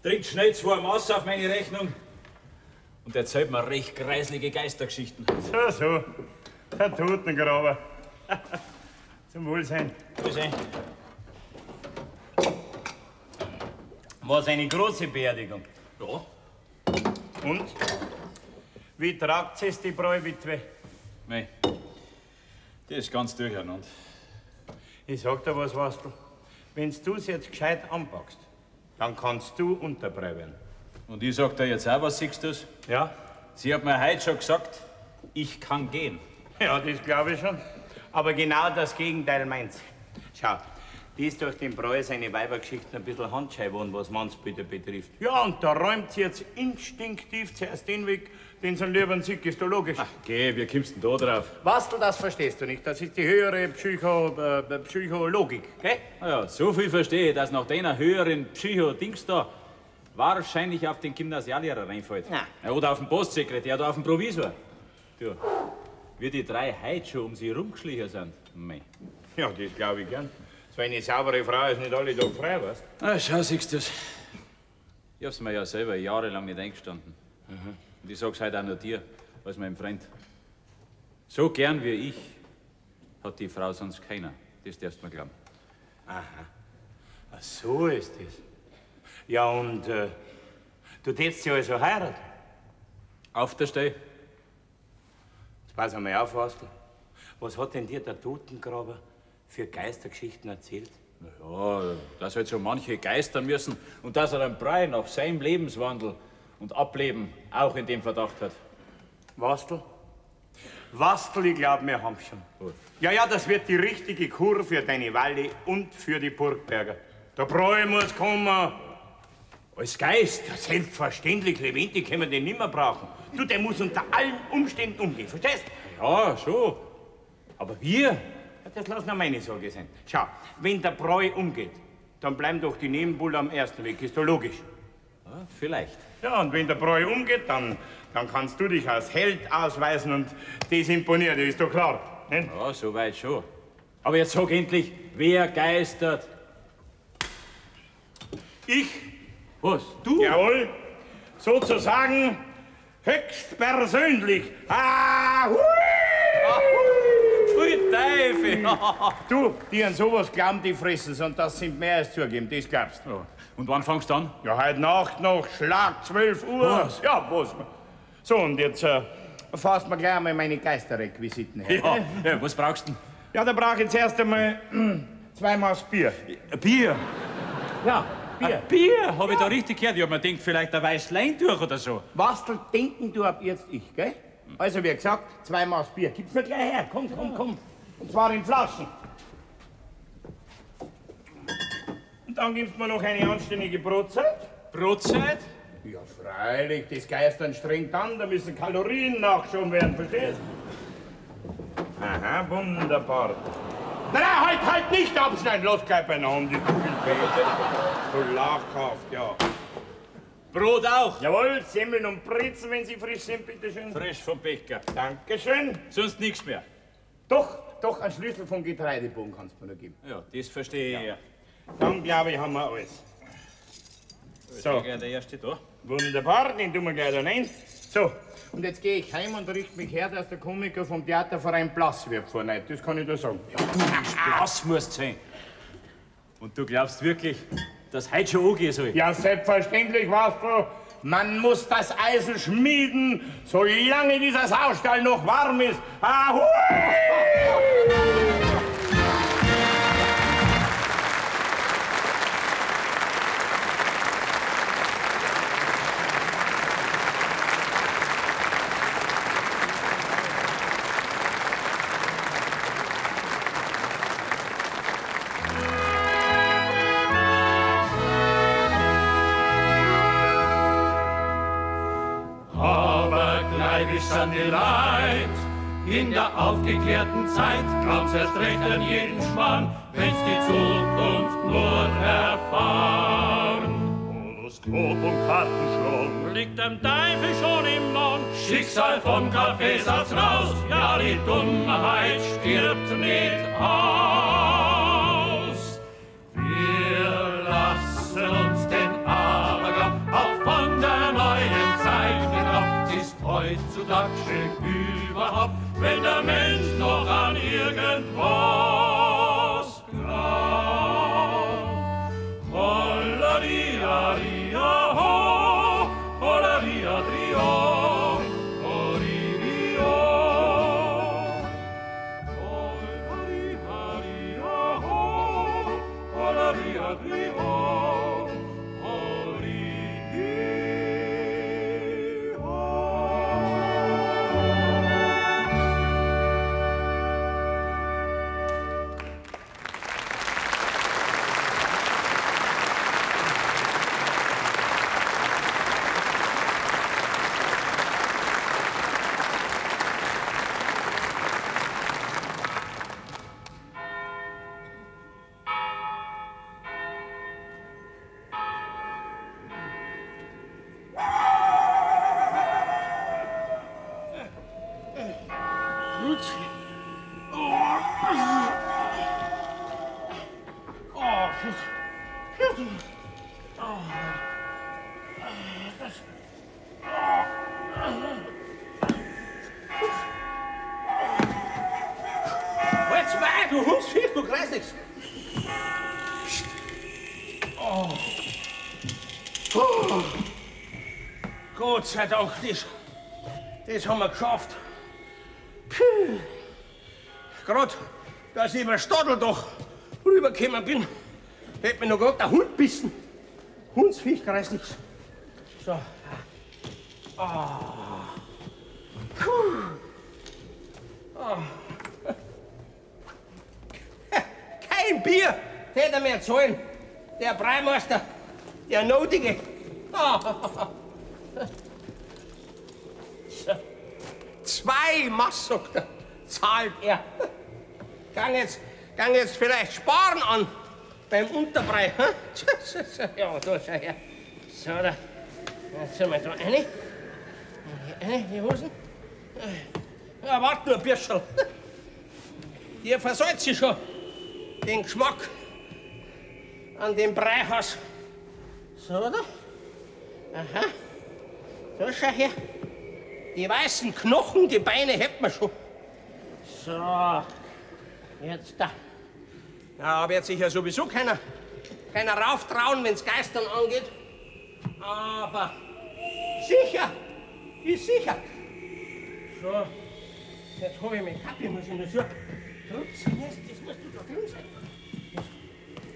trinkt schnell 2 Maß auf meine Rechnung und erzählt mir recht greislige Geistergeschichten. So. Der Totengraber. Zum Wohlsein. Wohlsein. War's eine große Beerdigung? Ja. Und? Wie tragt es die Bräuwitwe? Mei, die ist ganz durcheinander. Ich sag dir was, Wastel. Wenn's du's jetzt gescheit anpackst, dann kannst du unterbrei werden. Und ich sag dir jetzt auch was, siehst du's? Ja? Sie hat mir heute schon gesagt, ich kann gehen. Ja, das glaube ich schon. Aber genau das Gegenteil meint sie. Schau, die ist durch den Bräu seine Weibergeschichten ein bisschen Handscheibe, was Mannsbilder betrifft. Ja, und da räumt sie jetzt instinktiv zuerst den weg, den sie lieber sieht, ist doch logisch. Ach, geh, wie kommst du denn da drauf? Was du, das verstehst du nicht. Das ist die höhere Psychologik, gell? Ja, so viel verstehe ich, dass nach deiner höheren Psycho-Dings da wahrscheinlich auf den Gymnasiallehrer reinfällt. Ja, oder auf den Postsekretär oder auf den Provisor. Du, wie die 3 heute schon um sie rumgeschlichen sind. Mei. Ja, das glaube ich gern. So eine saubere Frau ist nicht alle Tage frei, weißt du? Ah, schau, siehst du's. Ich hab's mir ja selber jahrelang nicht eingestanden. Und ich sag's heute auch nur dir, als meinem Freund. So gern wie ich hat die Frau sonst keiner. Das darfst du mir glauben. Aha. Ach, so ist das. Ja, und du tätst sie also heiraten? Auf der Stelle. Jetzt pass einmal auf, Wastel. Was hat denn dir der Totengraber für Geistergeschichten erzählt? Ja, dass halt so manche geistern müssen und dass er einen Brei nach seinem Lebenswandel und Ableben auch in dem Verdacht hat. Wastel? Wastel, ich glaub, wir haben's schon. Ja, das wird die richtige Kur für deine Walle und für die Burgberger. Der Bräu muss kommen. Als Geist? Ja, selbstverständlich, lebendig können wir den nimmer brauchen. Du, der muss unter allen Umständen umgehen, verstehst? Ja, schon. Aber wir? Ja, das lass nur meine Sorge sein. Schau, wenn der Bräu umgeht, dann bleiben doch die Nebenbulle am ersten Weg, ist doch logisch. Ja, vielleicht. Ja, und wenn der Bräu umgeht, dann kannst du dich als Held ausweisen und das imponiert, das ist doch klar. Ne? Ja, soweit schon. Aber jetzt sag endlich, wer geistert? Ich? Was? Du? Jawohl. Sozusagen höchstpersönlich. Ah, hui! Pfui Teufel! Du, die an sowas glauben, die fressen und das sind mehr als zugeben, das glaubst du. Ja. Und wann fangst du an? Ja, heute Nacht noch Schlag 12 Uhr. Was? Ja, was? So, und jetzt fasst mir gleich einmal meine Geisterrequisiten her. Ja, was brauchst du denn? Ja, da brauche ich jetzt erst einmal 2 Maß Bier. Bier? Ja, Bier. Bier? Hab ich da richtig gehört? Ich hab mir gedacht, vielleicht ein Weißlein durch oder so. Wastel, denken du ab jetzt ich, gell? Also, wie gesagt, 2 Maß Bier. Gib's mir gleich her. Komm. Und zwar in Flaschen. Und dann gibst mir noch eine anständige Brotzeit. Brotzeit? Ja, freilich, das Geistern strengt an, da müssen Kalorien nachgeschoben werden, verstehst du? Aha, wunderbar. Nein, halt nicht abschneiden, los, gleich beieinander, die du lachhaft, ja. Brot auch? Jawohl, Semmeln und Brezen, wenn sie frisch sind, bitteschön. Frisch vom Bäcker. Dankeschön. Sonst nichts mehr. Doch, einen Schlüssel vom Getreidebogen kannst du mir noch geben. Ja, das verstehe ich ja. Dann, glaube ich, haben wir alles. So. Der erste da. Wunderbar, den tun wir gleich da rein. So, und jetzt gehe ich heim und richte mich her, dass der Komiker vom Theaterverein blass wird vor Neid. Das kann ich dir sagen. Ja, du bist blass musst sein. Und du glaubst wirklich, dass heute schon angehen soll? Ja, selbstverständlich, weißt du. Man muss das Eisen schmieden, solange dieser Saustall noch warm ist. Ahoi! An die Leid. In der aufgeklärten Zeit glaubt's erst recht an jeden Schmarrn, wenn's die Zukunft nur erfahren. Horoskop und Kartenschlag liegt dem Teufel schon im Mund. Schicksal vom Kaffeesatz raus, ja die Dummheit stirbt nicht aus. Wir lassen uns den Aberglaub auch von der neuen Zeit geraubt. Ist heutzutage schön überhaupt, wenn der Mensch noch an irgendwas glaubt. Hollaria, ria, ho, hollaria, trio, horirio. Hollaria, ria, ho, hollaria, trio. Du Hundsviech, du Kreisnix! Oh. Oh. Gott sei Dank, das haben wir geschafft. Puh. Gerade, dass ich über Stadel doch rübergekommen bin, hätte mir noch gerade der Hund bissen. Hundsviech, Kreisnix. So. Oh. Puh. Oh. Kein Bier hätte er mir zahlen. Der Breimeister, der Notige. Oh. 2 Maß, sagt er, zahlt er. Kann jetzt vielleicht sparen an beim Unterbrei. Hm? Ja, da schau her. So, da. Jetzt sind wir da rein. Hier, die Hosen. Ja, warte nur, Birschel. Dir versalzt sich schon den Geschmack an dem Breihaus. So, da. Aha. Da, schau her. Die weißen Knochen, die Beine hält man schon. So. Jetzt da. Ja, wird sich ja sowieso keiner rauftrauen, wenn's Geistern angeht. Aber sicher, ist sicher. So. Jetzt hab ich meine Kappe, muss ich nur so. Trupsen, das musst du da drin sein.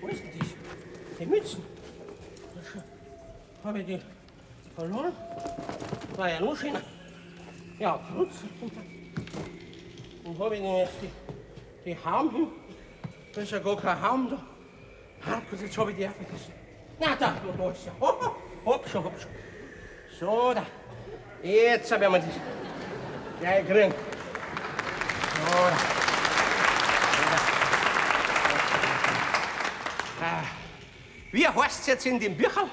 Wo ist denn das? Die Mützen. Hab ich die verloren? War ja noch schöner. Ja, Trupsen. Dann hab ich noch jetzt die Haum. Da ist ja gar kein Haum da. Markus, jetzt hab ich die auch vergessen. Na, da ist ja. Hab schon. So, da. Jetzt werden wir das gleich kriegen. So, da. Wie heißt's jetzt in dem Bücherl?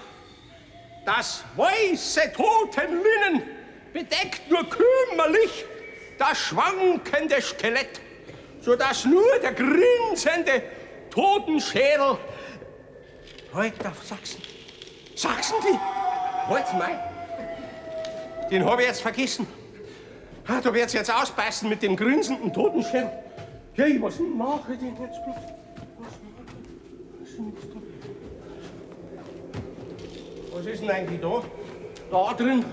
Das weiße Totenlinnen bedeckt nur kümmerlich das schwankende Skelett, sodass nur der grinsende Totenschädel. Halt auf Sachsen. Sachsen, die? Halt mal. Den hab ich jetzt vergessen. Da wird's jetzt ausbeißen mit dem grinsenden Totenschädel. Ja, was mache ich denn jetzt bloß? Was ist denn eigentlich da? Da drin.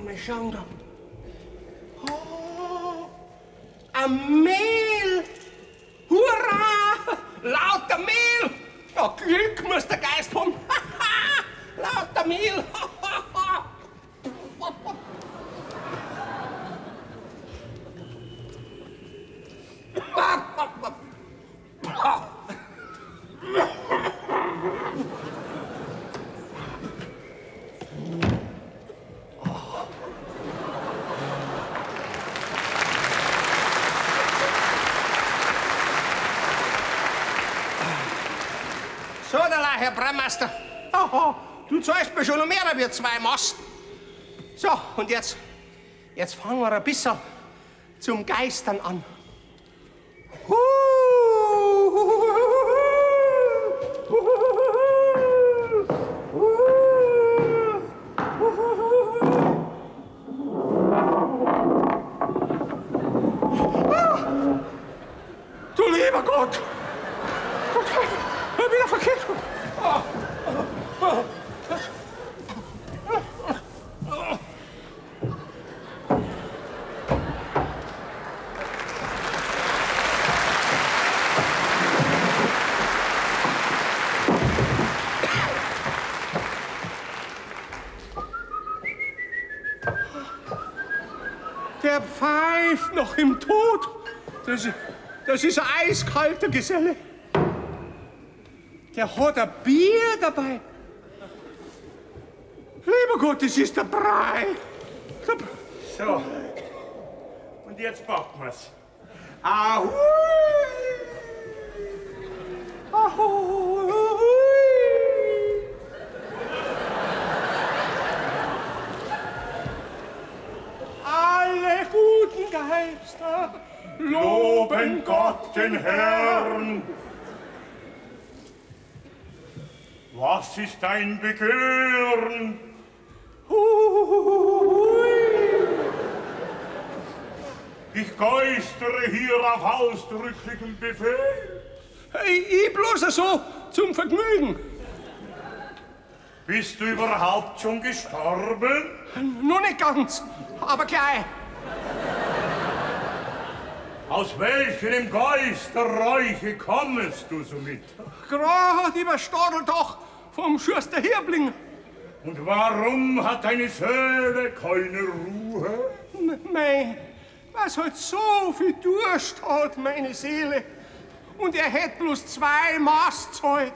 Mal schauen da. Oh, ein Mehl. Hurra! Lauter Mehl. Ja, Glück muss der Geist haben. Lauter Mehl. So, Herr Bräumeister. Du zahlst mir schon noch mehr wie 2 Mast. So, und jetzt fangen wir ein bisschen zum Geistern an. Du lieber Gott! Wieder verkehrt! Der pfeift noch im Tod. Das ist ein eiskalter Geselle. Der hat ein Bier dabei. Lieber Gott, das ist der Brei. So. Und jetzt packen wir's. Ahoi! Ahoi! Alle guten Geister Loben Gott den Herrn. Was ist dein Begehren? Ich geistere hier auf ausdrücklichen Befehl. Ich bloß so zum Vergnügen. Bist du überhaupt schon gestorben? Noch nicht ganz, aber gleich. Aus welchem Geisterreiche kommst du somit? Gerade über Stadeldach vom Schuster Hirbling. Und warum hat deine Seele keine Ruhe? Mei, was halt so viel Durst hat, meine Seele. Und er hätte bloß 2 Maß zahlt.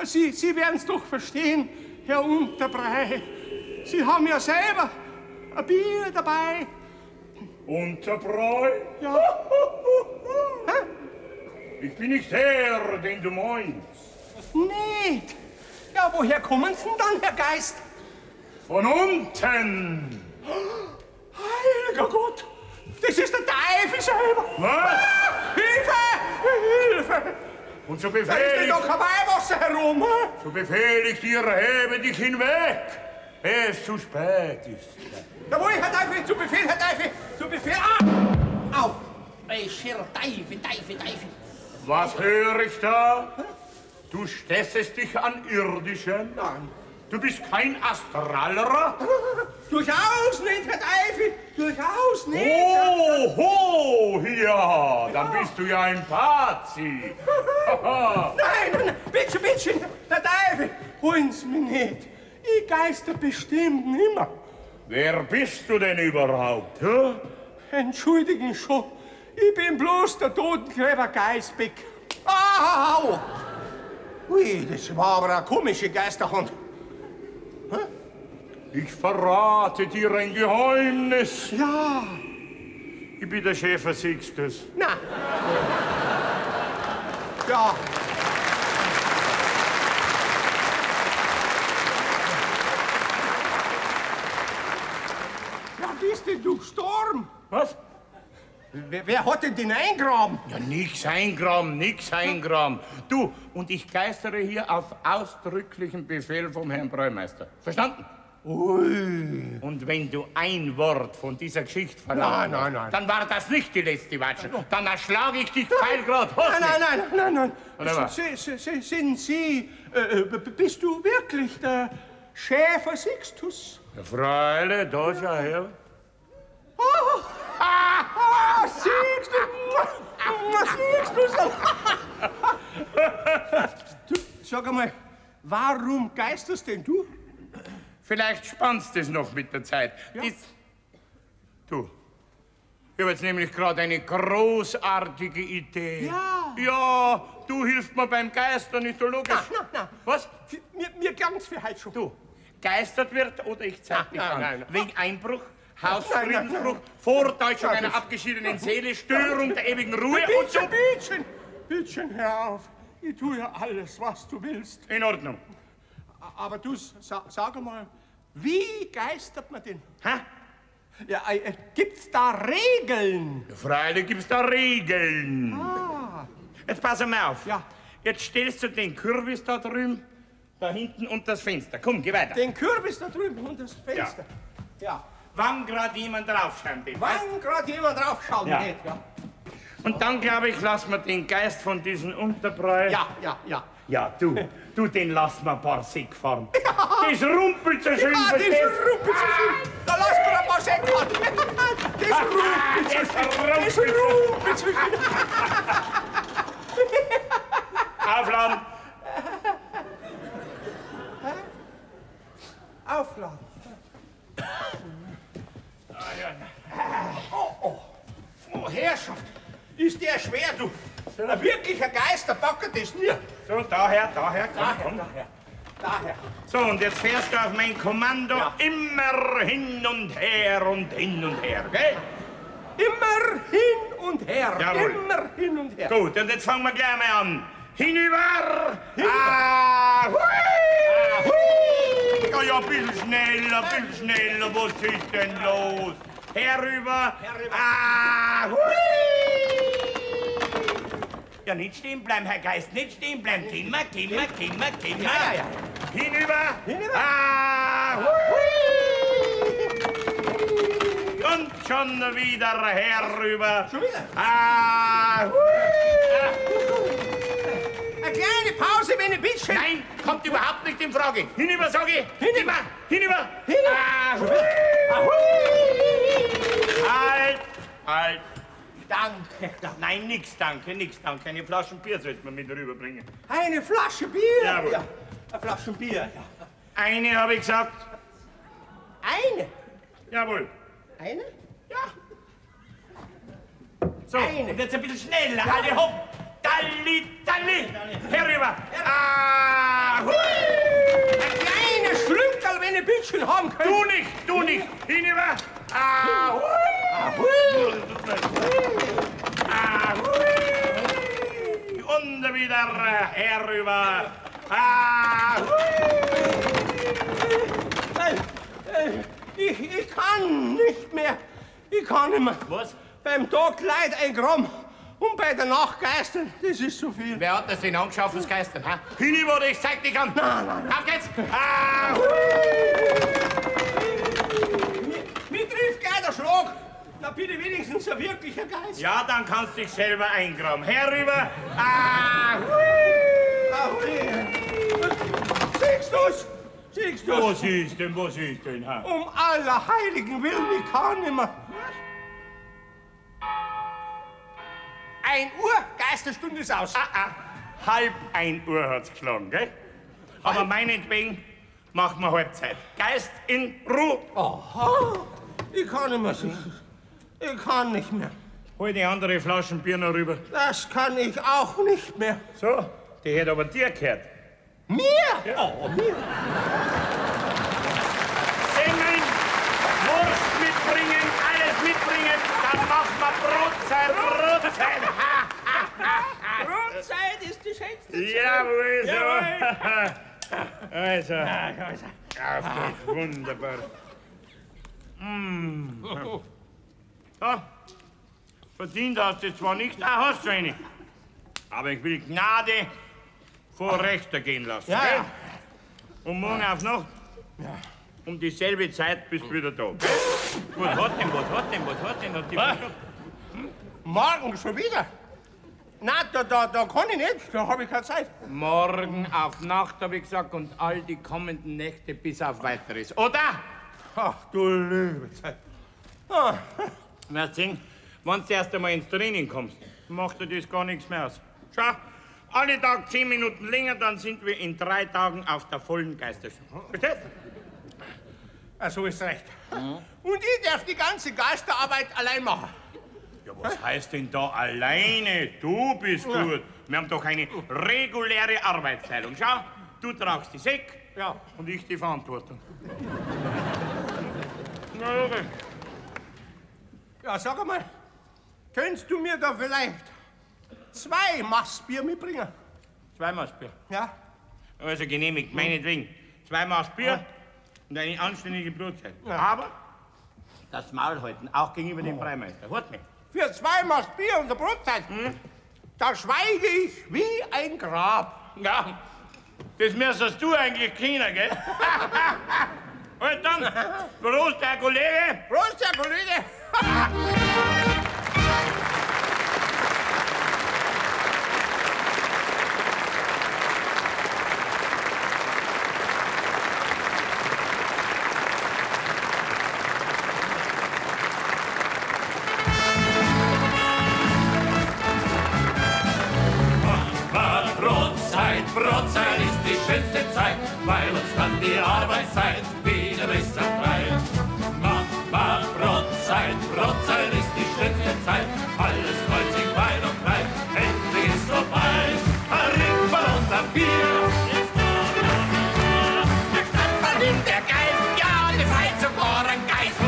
Sie werden's doch verstehen, Herr Unterbrei. Sie haben ja selber ein Bier dabei. Unterbrei? Ja. Ich bin nicht der, den du meinst. Nicht? Ja, woher kommen Sie denn dann, Herr Geist? Von unten. Heiliger Gott, das ist der Teufel selber. Was? Hilfe! Hilfe! Und so Da ist befehl denn ich... doch kein Weihwasser herum. So befehl ich dir, hebe dich hinweg, ehe es zu spät ist. Jawohl, Herr Teufel, zu Befehl, Herr Teufel, zu Befehl. Au! Ey, Schirr, Teufel, Teufel, Teufel. Was höre ich da? Du stässest dich an Irdischen? Nein. Du bist kein Astralerer? Durchaus nicht, Herr Teufel, durchaus nicht. Oh, ja, dann bist du ja ein Pazi. Nein, bitte, Herr Teufel, holen Sie mich nicht. Ich geister bestimmt nimmer. Wer bist du denn überhaupt? Hm? Entschuldigen schon, ich bin bloß der Totengräber Geisbeck. Au! Ui, das war aber eine komische Geisterhand. Ich verrate dir ein Geheimnis. Ja. Ich bin der Schäfer Sixtus. Na. Ja. Ja, bist denn du gestorben? Was? Wer hat denn den eingraben? Ja, nix eingraben. Du, und ich geistere hier auf ausdrücklichen Befehl vom Herrn Bräumeister. Verstanden? Ui. Und wenn du ein Wort von dieser Geschichte verlangst, Nein. dann war das nicht die letzte Watsche. Dann erschlage ich dich pfeilgrad. Nein. Oder was? Sind Sie, bist du wirklich der Schäfer Sixtus? Ja, Freilich, da schau her. Siehst du? Du, sag einmal, warum geisterst denn du? Vielleicht spannst du es noch mit der Zeit. Ja. Du, ich habe jetzt nämlich gerade eine großartige Idee. Ja. Ja, du hilfst mir beim Geistern, ist doch logisch. Nein. Was? Mir gang's für heute schon. Du, geistert wird oder ich zeig dich an. Nein. Wegen Einbruch, Hausfriedensbruch, Vortäuschung einer abgeschiedenen Seele, Störung der ewigen Ruhe und so. Bittchen, hör auf. Ich tue ja alles, was du willst. In Ordnung. Aber du, sag mal, wie geistert man denn? Hä? Ja, gibt's da Regeln? Ja, freilich gibt's da Regeln. Ah. Jetzt pass mal auf. Ja. Jetzt stellst du den Kürbis da drüben, da hinten unter das Fenster. Komm, geh weiter. Den Kürbis da drüben unter das Fenster? Ja. Wann gerade jemand draufschauen will. Wann gerade jemand draufschauen Ja. geht, ja. Und dann, glaube ich, lassen wir den Geist von diesem Unterbrei. Ja. Ja, du, den lassen wir ein paar Säck fahren. Das rumpelt so schön. Ja, das rumpelt so schön. Da lassen wir ein paar Säck fahren. Das rumpelt so schön. Aufladen. Aufladen. Oh, Herrschaft. Ist der schwer, du? So ein wirklicher Geister packt das nie. So, daher, komm. Daher. So, und jetzt fährst du auf mein Kommando immer hin und her, gell? Immer hin und her. Jawohl. Immer hin und her. Gut, und jetzt fangen wir gleich mal an. Hinüber! Hui! Ja, ein bisschen schneller, was ist denn los? Herüber! Hui! Ja, nicht stehen bleiben, Herr Geist, nicht stehen bleiben. Gehen wir. Ja. Hinüber! Hui! Und schon wieder herüber. Schon wieder? Hui! Eine kleine Pause, wenn ein bisschen. Nein, kommt überhaupt nicht in Frage. Hinüber, sag ich. Hinüber. Halt. Danke. Nein, nix danke. Eine Flasche Bier sollten wir mit rüberbringen. Eine Flasche Bier? Jawohl. Ja, eine Flasche Bier. Ja. Eine, habe ich gesagt. Eine? Jawohl. Eine? Ja. So, und jetzt ein bisschen schneller. Alle hopp. Dalli. Herüber. Hui. Ein kleines Schlünkerl, wenn ein bisschen haben können. Du nicht. Hinüber. Und wieder herüber. Ich kann nicht mehr. Was? Beim Tag Leid ein Gramm und bei der Nacht Geistern, das ist so viel. Wer hat das denn angeschafft, das Geistern? Hinüber, oder ich zeig dich an. Nein. Auf geht's. Mir trifft gleich der Schlag. Na bitte wenigstens ein wirklicher Geist. Ja, dann kannst du dich selber eingraben. Herüber. Siehst du's? Was ist denn? Um aller Heiligen Willen, ich kann nicht mehr. 1 Uhr, Geisterstunde ist aus. Halb 1 Uhr hat's geschlagen, gell? Aber meinetwegen machen wir Halbzeit. Geist in Ruhe. Aha, ich kann nicht mehr singen. Ich kann nicht mehr. Hol die andere Flaschen Bier noch rüber. Das kann ich auch nicht mehr. So, die hätte aber dir gehört. Mir? Ja. Oh, mir. Semmeln, Wurst mitbringen, alles mitbringen, dann machen wir Brotzeit. Brotzeit ist die schönste Zeit. Jawohl, so. Jawohl. Also, auf geht's, wunderbar. So, verdient hast du zwar nicht, hast du eine. Aber ich will Gnade vor Rechter gehen lassen. Ja, gell? ja. Und morgen auf Nacht, um dieselbe Zeit bist du wieder da. Gell? Was hat denn? Hat die Morgen schon wieder? Nein, da kann ich nicht, da habe ich keine Zeit. Morgen auf Nacht, habe ich gesagt, und all die kommenden Nächte bis auf Weiteres. Oder? Ach, du liebe Zeit. Ah. Wirst sehen, wenn du erst einmal ins Training kommst, macht dir das gar nichts mehr aus. Schau, alle Tage 10 Minuten länger, dann sind wir in 3 Tagen auf der vollen Geisterschule. Verstehst? So ist recht. Und ich darf die ganze Geisterarbeit allein machen. Ja, was heißt denn da alleine? Du bist gut. Wir haben doch eine reguläre Arbeitsteilung. Schau, du tragst die Säck und ich die Verantwortung. Na, okay. Ja, sag einmal, könntest du mir da vielleicht 2 Maßbier mitbringen? 2 Maßbier? Ja. Also genehmigt, meinetwegen. 2 Maßbier und eine anständige Brotzeit. Ja. Aber das Maul halten, auch gegenüber dem Freimeister. Hört mich. Für 2 Maßbier und eine Brotzeit, da schweige ich wie ein Grab. Ja, das müsstest du eigentlich kennen, gell? Halt dann, Prost, Herr Kollege! Prost, Herr Kollege! Brotzeit ist die schönste Zeit, weil uns dann die Arbeitszeit wieder ist frei. Mach Brotzeit, Brotzeit ist die schönste Zeit, alles freut sich weit und breit, endlich ist vorbei. Ein Ringball und ein Bier, der Stadtmann nimmt der Geist, ja, die freit sogar ein Geist.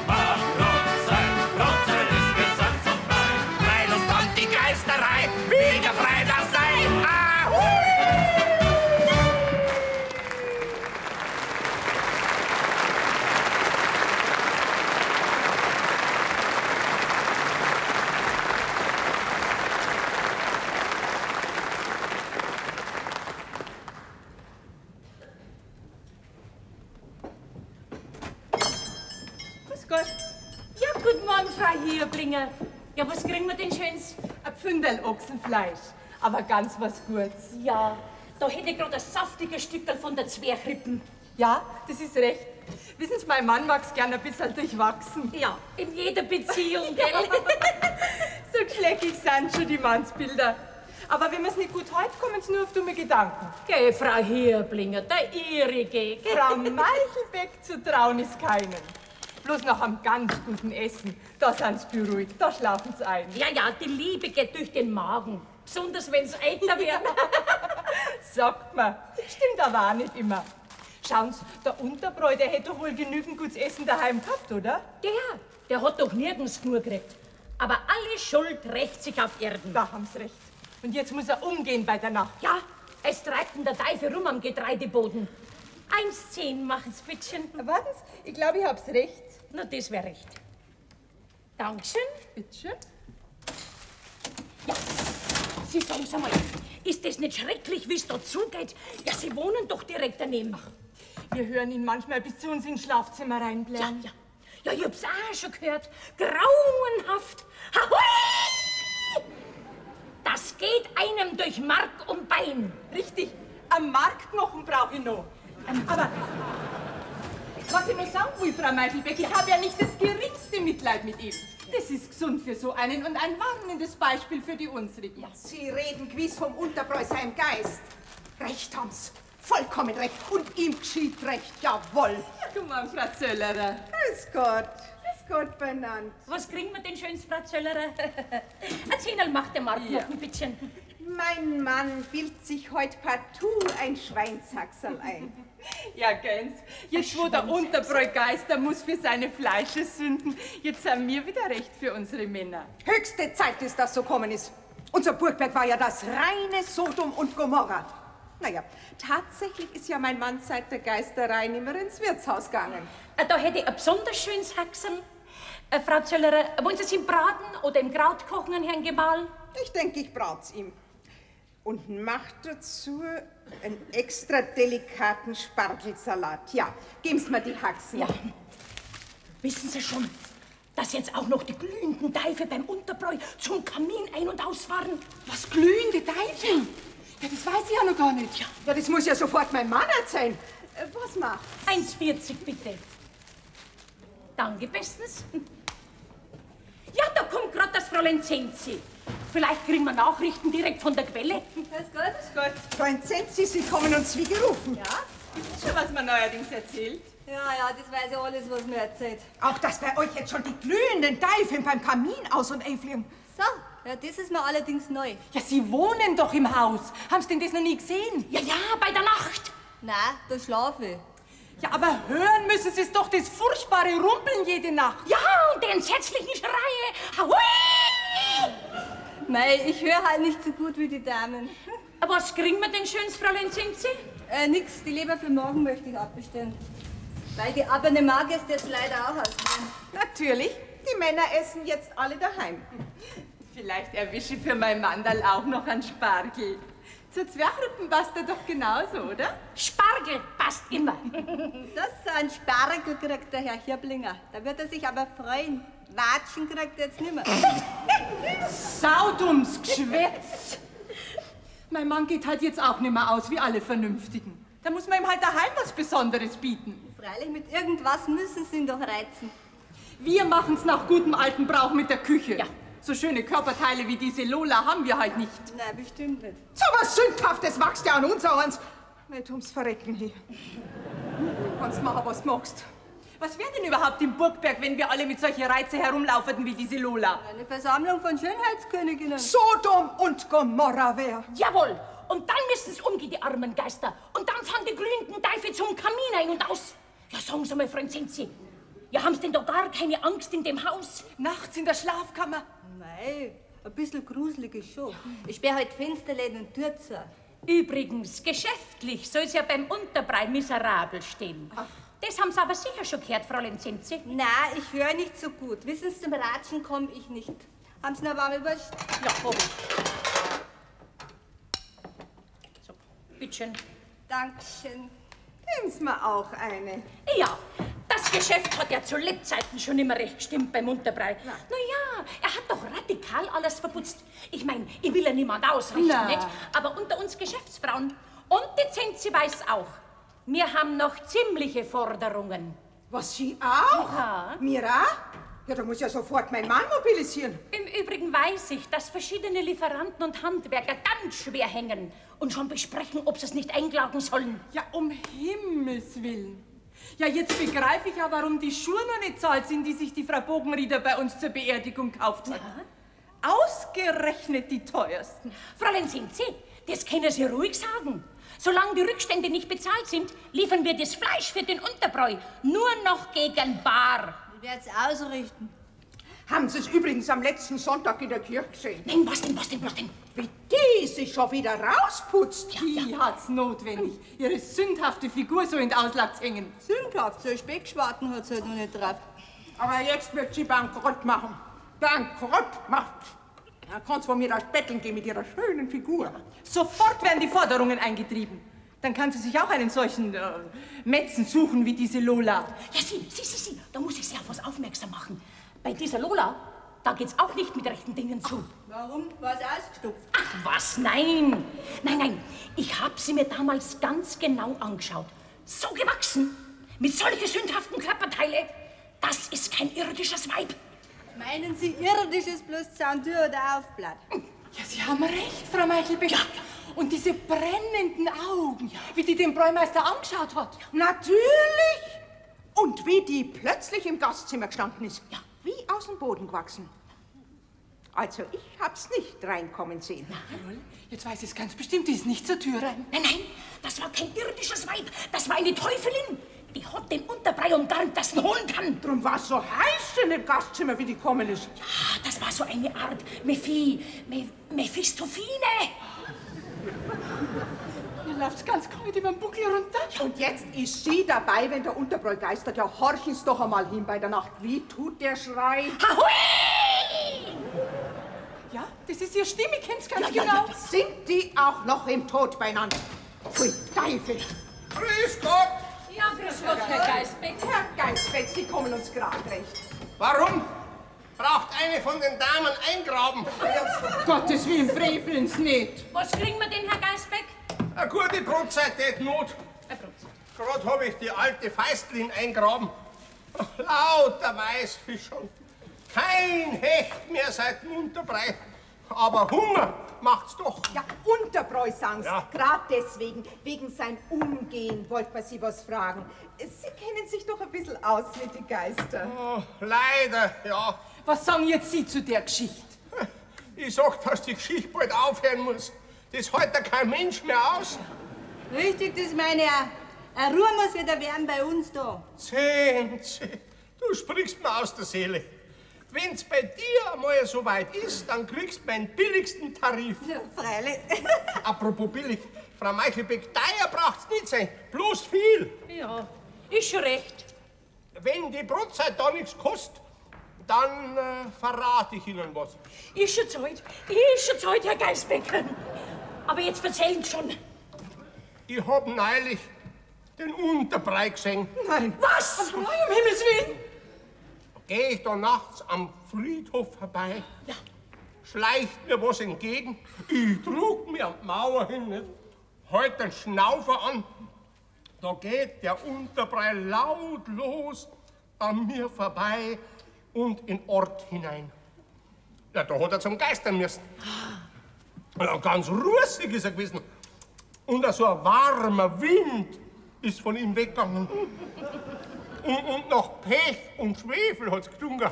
Mach Brotzeit, Brotzeit ist Gesang so frei, weil uns dann die Geisterei wieder frei darf sein. Ja, guten Morgen, Frau Hierblinger. Ja, was kriegen wir denn Schönes? Ein Pfundel Ochsenfleisch, aber ganz was Gutes. Ja, da hätte ich gerade ein saftiges Stückel von der Zwerchrippen. Ja, das ist recht. Wissen Sie, mein Mann mag's gern ein bisschen durchwachsen. Ja, in jeder Beziehung, gell? So geschleckig sind schon die Mannsbilder. Aber wenn wir's nicht gut heute, kommen Sie nur auf dumme Gedanken. Geh, Frau Hierblinger, der Ihrige. Frau Meichelbeck zu trauen ist keinen. Bloß nach einem ganz guten Essen, da sind sie beruhigt, da schlafen sie ein. Ja, ja, die Liebe geht durch den Magen. Besonders wenn sie älter werden. Sagt man. Stimmt aber auch nicht immer. Schauen Sie, der Unterbräu, der hätte doch wohl genügend gutes Essen daheim gehabt, oder? Der hat doch nirgends genug gekriegt. Aber alle Schuld rächt sich auf Erden. Da haben Sie recht. Und jetzt muss er umgehen bei der Nacht. Ja, es treibt ihn der Teufel rum am Getreideboden. 1,10 machen's, bittchen. Warten Sie, ich glaube, ich hab's recht. Na, das wäre recht. Dankeschön. Bitteschön. Ja, Sie sagen's einmal. Ist das nicht schrecklich, wie es da zugeht? Ja, Sie wohnen doch direkt daneben. Ach, wir hören ihn manchmal bis zu uns ins Schlafzimmer reinblären. Ja, ja. Ja, ich hab's auch schon gehört. Grauenhaft. Ahoi! Das geht einem durch Mark und Bein. Richtig. Am Markknochen brauche ich noch. Aber was ich noch sagen will, Frau Meichelbeck, ich habe ja nicht das geringste Mitleid mit ihm. Das ist gesund für so einen und ein warnendes Beispiel für die unsrigen. Ja, Sie reden gewiss vom Unterbräu seinem Geist. Recht haben's. Vollkommen recht. Und ihm geschieht recht. Jawohl. Ja, guck mal, Frau Zöllerer. Grüß Gott. Grüß Gott benannt. Was kriegen wir denn schönes, Frau Zöllerer? Ein Zehnerl macht der Markknochen, bittchen. Mein Mann bildet sich heute partout ein Schweinshaxerl ein. Ja, Gänz, jetzt wo der Unterbräugeister muss für seine Fleische sünden, jetzt sind wir wieder recht für unsere Männer. Höchste Zeit ist, dass so kommen ist. Unser Burgberg war ja das reine Sodom und Gomorra. Naja, tatsächlich ist ja mein Mann seit der Geisterei nimmer ins Wirtshaus gegangen. Da hätte ich ein besonders schönes Haxerl. Frau Zöllerer, wollen Sie es im Braten oder im Kraut kochen, Herrn Gemahl? Ich denke, ich brat's ihm. Und macht dazu einen extra delikaten Spargelsalat. Ja, geben Sie mir die Haxen. Ja. Wissen Sie schon, dass jetzt auch noch die glühenden Teufel beim Unterbräu zum Kamin ein- und ausfahren? Was, glühende Teufel? Ja, das weiß ich ja noch gar nicht. Ja, das muss ja sofort mein Mann erzählen. Was macht's? 1,40 bitte. Danke bestens. Ja, da kommt gerade das Fräulein Zenzi. Vielleicht kriegen wir Nachrichten direkt von der Quelle. Grüß Gott. Gott, Freund Zenzi, Sie kommen uns wie gerufen. Ja? Ist das schon, was man neuerdings erzählt? Ja, das weiß ja alles, was mir erzählt. Auch, dass bei euch jetzt schon die glühenden Teifeln beim Kamin aus- und einfliegen. So, ja, das ist mir allerdings neu. Ja, Sie wohnen doch im Haus. Haben Sie denn das noch nie gesehen? Ja, bei der Nacht. Nein, da schlafe ich. Ja, aber hören müssen Sie es doch, das furchtbare Rumpeln jede Nacht. Ja, und die entsetzlichen Schreie. Ahui! Mei, ich höre halt nicht so gut wie die Damen. Was kriegen wir denn schönes, Fräulein Zinzi? Nix, die Leber für morgen möchte ich abbestellen. Weil die Abonnement ist jetzt leider auch ausgehen. Natürlich, die Männer essen jetzt alle daheim. Vielleicht erwische ich für mein Mandal auch noch einen Spargel. Zur Zwerchrippen passt er doch genauso, oder? Spargel passt immer. So ein Spargel kriegt der Herr Hirblinger. Da wird er sich aber freuen. Watschen kriegt er jetzt nimmer. Saudums Geschwätz! Mein Mann geht halt jetzt auch nicht mehr aus wie alle Vernünftigen. Da muss man ihm halt daheim was Besonderes bieten. Freilich, mit irgendwas müssen sie ihn doch reizen. Wir machen's nach gutem alten Brauch mit der Küche. Ja. So schöne Körperteile wie diese Lola haben wir halt nicht. Nein, bestimmt nicht. So was Sündhaftes wachst ja an uns eins. Nicht ums Verrecken hier. Du kannst machen, was du magst. Was wäre denn überhaupt im Burgberg, wenn wir alle mit solchen Reize herumlauferten wie diese Lola? Eine Versammlung von Schönheitsköniginnen. Sodom und Gomorra wär. Jawohl. Und dann müssen's umgehen, die armen Geister. Und dann fahren die glühenden Teufel zum Kamin ein und aus. Ja, sagen Sie mal, Freund Zenzi, ja, haben's denn da gar keine Angst in dem Haus? Nachts in der Schlafkammer? Nein, ein bisschen gruselig ist schon. Ich sperre halt Fensterläden und Tür zu. Übrigens, geschäftlich soll's ja beim Unterbrei miserabel stehen. Ach. Das haben Sie aber sicher schon gehört, Fräulein Zenzi. Nein, ich höre nicht so gut. Wissen Sie, zum Ratschen komme ich nicht. Haben Sie noch warme Wurst? Ja, komm. So, bitteschön. Dankeschön. Geben Sie mir auch eine. Ja, das Geschäft hat ja zu Lebzeiten schon immer recht gestimmt beim Unterbrei. Na ja, er hat doch radikal alles verputzt. Ich mein, ich will ja niemand ausrichten, nicht? Aber unter uns Geschäftsfrauen und die Zenzi weiß auch, wir haben noch ziemliche Forderungen. Was, Sie auch? Ja. Mir auch? Ja, da muss ja sofort mein Mann mobilisieren. Im Übrigen weiß ich, dass verschiedene Lieferanten und Handwerker ganz schwer hängen und schon besprechen, ob sie es nicht einklagen sollen. Ja, um Himmels Willen. Ja, jetzt begreife ich ja, warum die Schuhe noch nicht zahlt sind, die sich die Frau Bogenrieder bei uns zur Beerdigung gekauft hat. Ja. Ausgerechnet die teuersten. Fräulein Zinzi, das können Sie ruhig sagen. Solange die Rückstände nicht bezahlt sind, liefern wir das Fleisch für den Unterbräu nur noch gegen bar. Ich werde es ausrichten. Haben Sie es übrigens am letzten Sonntag in der Kirche gesehen? Nein, was denn? Wie die sich schon wieder rausputzt. Die hat's notwendig, ihre sündhafte Figur so in den Auslax hängen. Sündhaft, so ein Speckschwarten hat sie halt noch nicht drauf. Aber jetzt wird sie Bankrott machen. Bankrott macht. Da kann's von mir das Betteln gehen mit ihrer schönen Figur. Sofort werden die Forderungen eingetrieben. Dann kann sie sich auch einen solchen Metzen suchen wie diese Lola. Ja, sie, da muss ich Sie auf was aufmerksam machen. Bei dieser Lola, da geht's auch nicht mit rechten Dingen zu. Warum? War es ausgestopft? Ach was, nein. Nein, ich habe sie mir damals ganz genau angeschaut. So gewachsen, mit solchen sündhaften Körperteile, das ist kein irdisches Weib. Meinen Sie, irdisches bloß Zahntur oder Aufblatt? Ja, Sie haben recht, Frau Meichelbeck. Ja. Und diese brennenden Augen, wie die den Bräumeister angeschaut hat. Natürlich. Und wie die plötzlich im Gastzimmer gestanden ist. Ja. Wie aus dem Boden gewachsen. Also, ich hab's nicht reinkommen sehen. Na, jawohl. Jetzt weiß ich es ganz bestimmt, die ist nicht zur Tür rein. Nein, das war kein irdisches Weib. Das war eine Teufelin. Die hat den Unterbrei umgarnt, dass sie holen kann. Drum war es so heiß in dem Gastzimmer, wie die gekommen ist. Ja, das war so eine Art Mephistophine. Ihr lauft ganz kalt über den Buckel runter. Und jetzt ist sie dabei, wenn der Unterbräu geistert. Ja, horchen's doch einmal hin bei der Nacht. Wie tut der Schrei? Ahui! Ja, das ist ihre Stimme, ich kenn's ganz genau. Sind die auch noch im Tod beieinander? Pfui, Teufel. Grüß Gott! Ja, grüß Gott, Herr Geisbeck. Herr Geisbeck, Sie kommen uns gerade recht. Warum? Braucht eine von den Damen eingraben? Gottes Willen, freveln's nicht. Was kriegen wir denn, Herr Geisbeck? Eine gute Brotzeit tät Not. Eine Brotzeit. Gerade habe ich die alte Feistlin eingraben. Lauter Weißfisch und kein Hecht mehr seit dem Unterbrei. Aber Hunger macht's doch. Ja, Unterbräu sagen's. Ja. Gerade deswegen, wegen sein Umgehen, wollte man Sie was fragen. Sie kennen sich doch ein bisschen aus mit den Geistern. Oh, leider, ja. Was sagen jetzt Sie zu der Geschichte? Ich sag, dass die Geschichte bald aufhören muss. Das hält ja kein Mensch mehr aus. Richtig, das meine ich auch. Eine Ruhe muss wieder werden bei uns da. Zenzi, du sprichst mir aus der Seele. Wenn's bei dir einmal so weit ist, dann kriegst du meinen billigsten Tarif. Ja, freilich. Apropos billig, Frau Meichelbeck, teuer braucht's nicht sein, bloß viel. Ja, ist schon recht. Wenn die Brotzeit da nichts kostet, dann verrate ich Ihnen was. Ist schon Zeit, Herr Geisbecker. Aber jetzt erzählen Sie schon. Ich hab neulich den Unterbrei gesehen. Nein. Was? Um Himmels Willen. Geh ich da nachts am Friedhof vorbei, ja. Schleicht mir was entgegen, ich trug mir an die Mauer hin, nicht? Halt den Schnaufer an, da geht der Unterbrei lautlos an mir vorbei und in den Ort hinein. Ja, da hat er zum Geistern müssen. Ja, ganz russig ist er gewesen. Und so ein warmer Wind ist von ihm weggegangen. Und nach Pech und Schwefel hat's gedungen.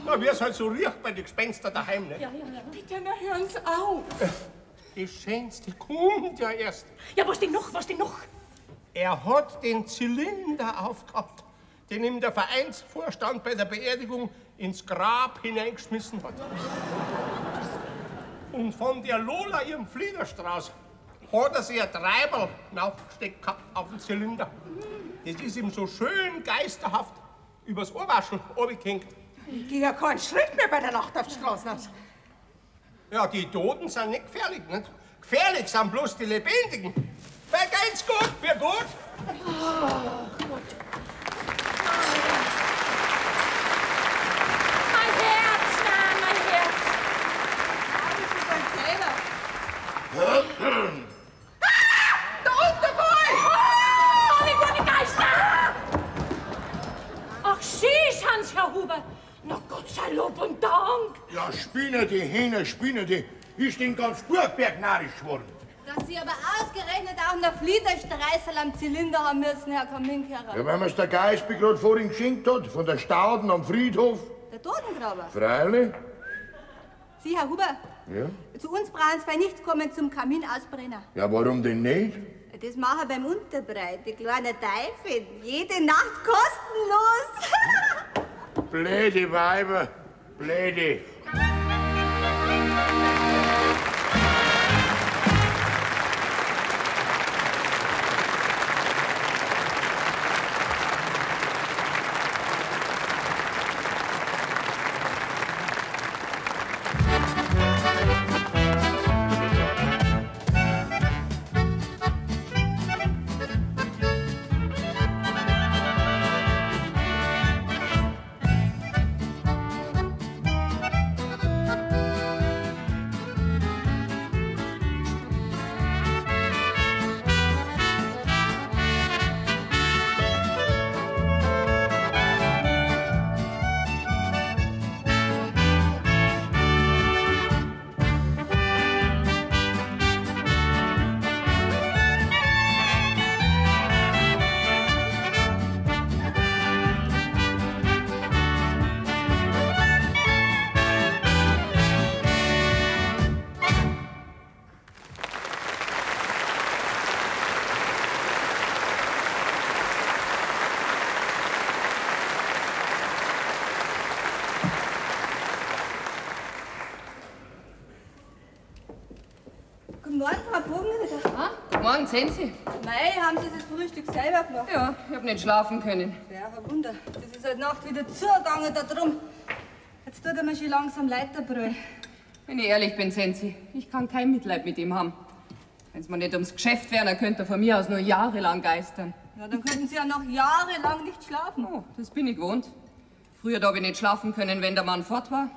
Na, wie es halt so riecht bei den Gespenstern daheim, nicht? Ja. Bitte, na hören Sie auf. Das Schönste kommt ja erst. Ja, was denn noch? Er hat den Zylinder aufgehabt, den ihm der Vereinsvorstand bei der Beerdigung ins Grab hineingeschmissen hat. Und von der Lola, ihrem Fliederstrauß, hat er sich ein Treiberl aufgesteckt gehabt auf den Zylinder. Das ist ihm so schön geisterhaft übers Ohrwaschel runtergehängt. Ich gehe ja keinen Schritt mehr bei der Nacht auf die Straße raus. Ja, die Toten sind nicht gefährlich, nicht? Gefährlich sind bloß die Lebendigen. Wer geht's gut? Wer gut? Oh, Gott. Mein Herz, nein, mein Herz. Aber ich bin ganz selber. Der Unterbrei! Die guten Geister! Ach, Sie sind's, Herr Huber. Na Gott sei Lob und Dank. Ja, spinnen die Hähne, spinnen die. Ich bin ganz Burgberg narrisch geworden. Dass Sie aber ausgerechnet auch noch Fliederstreißel am Zylinder haben müssen, Herr Kaminkehrer. Ja, weil mir's der Geisbe gerade vorhin geschenkt hat, von der Stauden am Friedhof. Der Totengraber. Freilich. Sie, Herr Huber, Ja. zu uns brauchen Sie nicht kommen zum Kaminausbrenner. Ja, warum denn nicht? Das machen wir beim Unterbrei, die kleine Teufel. Jede Nacht kostenlos. Blöde Weiber, blöde. Guten Morgen, Frau Bogenritter. Guten Morgen, Zenzi. Mei, haben Sie das Frühstück selber gemacht? Ja, ich hab nicht schlafen können. Ja, ein Wunder. Das ist heute Nacht wieder zugegangen da drum. Jetzt tut er mir schon langsam Leiterbrüll. Wenn ich ehrlich bin, Zenzi, ich kann kein Mitleid mit ihm haben. Wenn's mir nicht ums Geschäft wäre, dann könnte er von mir aus nur jahrelang geistern. Ja, dann könnten Sie ja noch jahrelang nicht schlafen. Oh, das bin ich gewohnt. Früher hab ich nicht schlafen können, wenn der Mann fort war.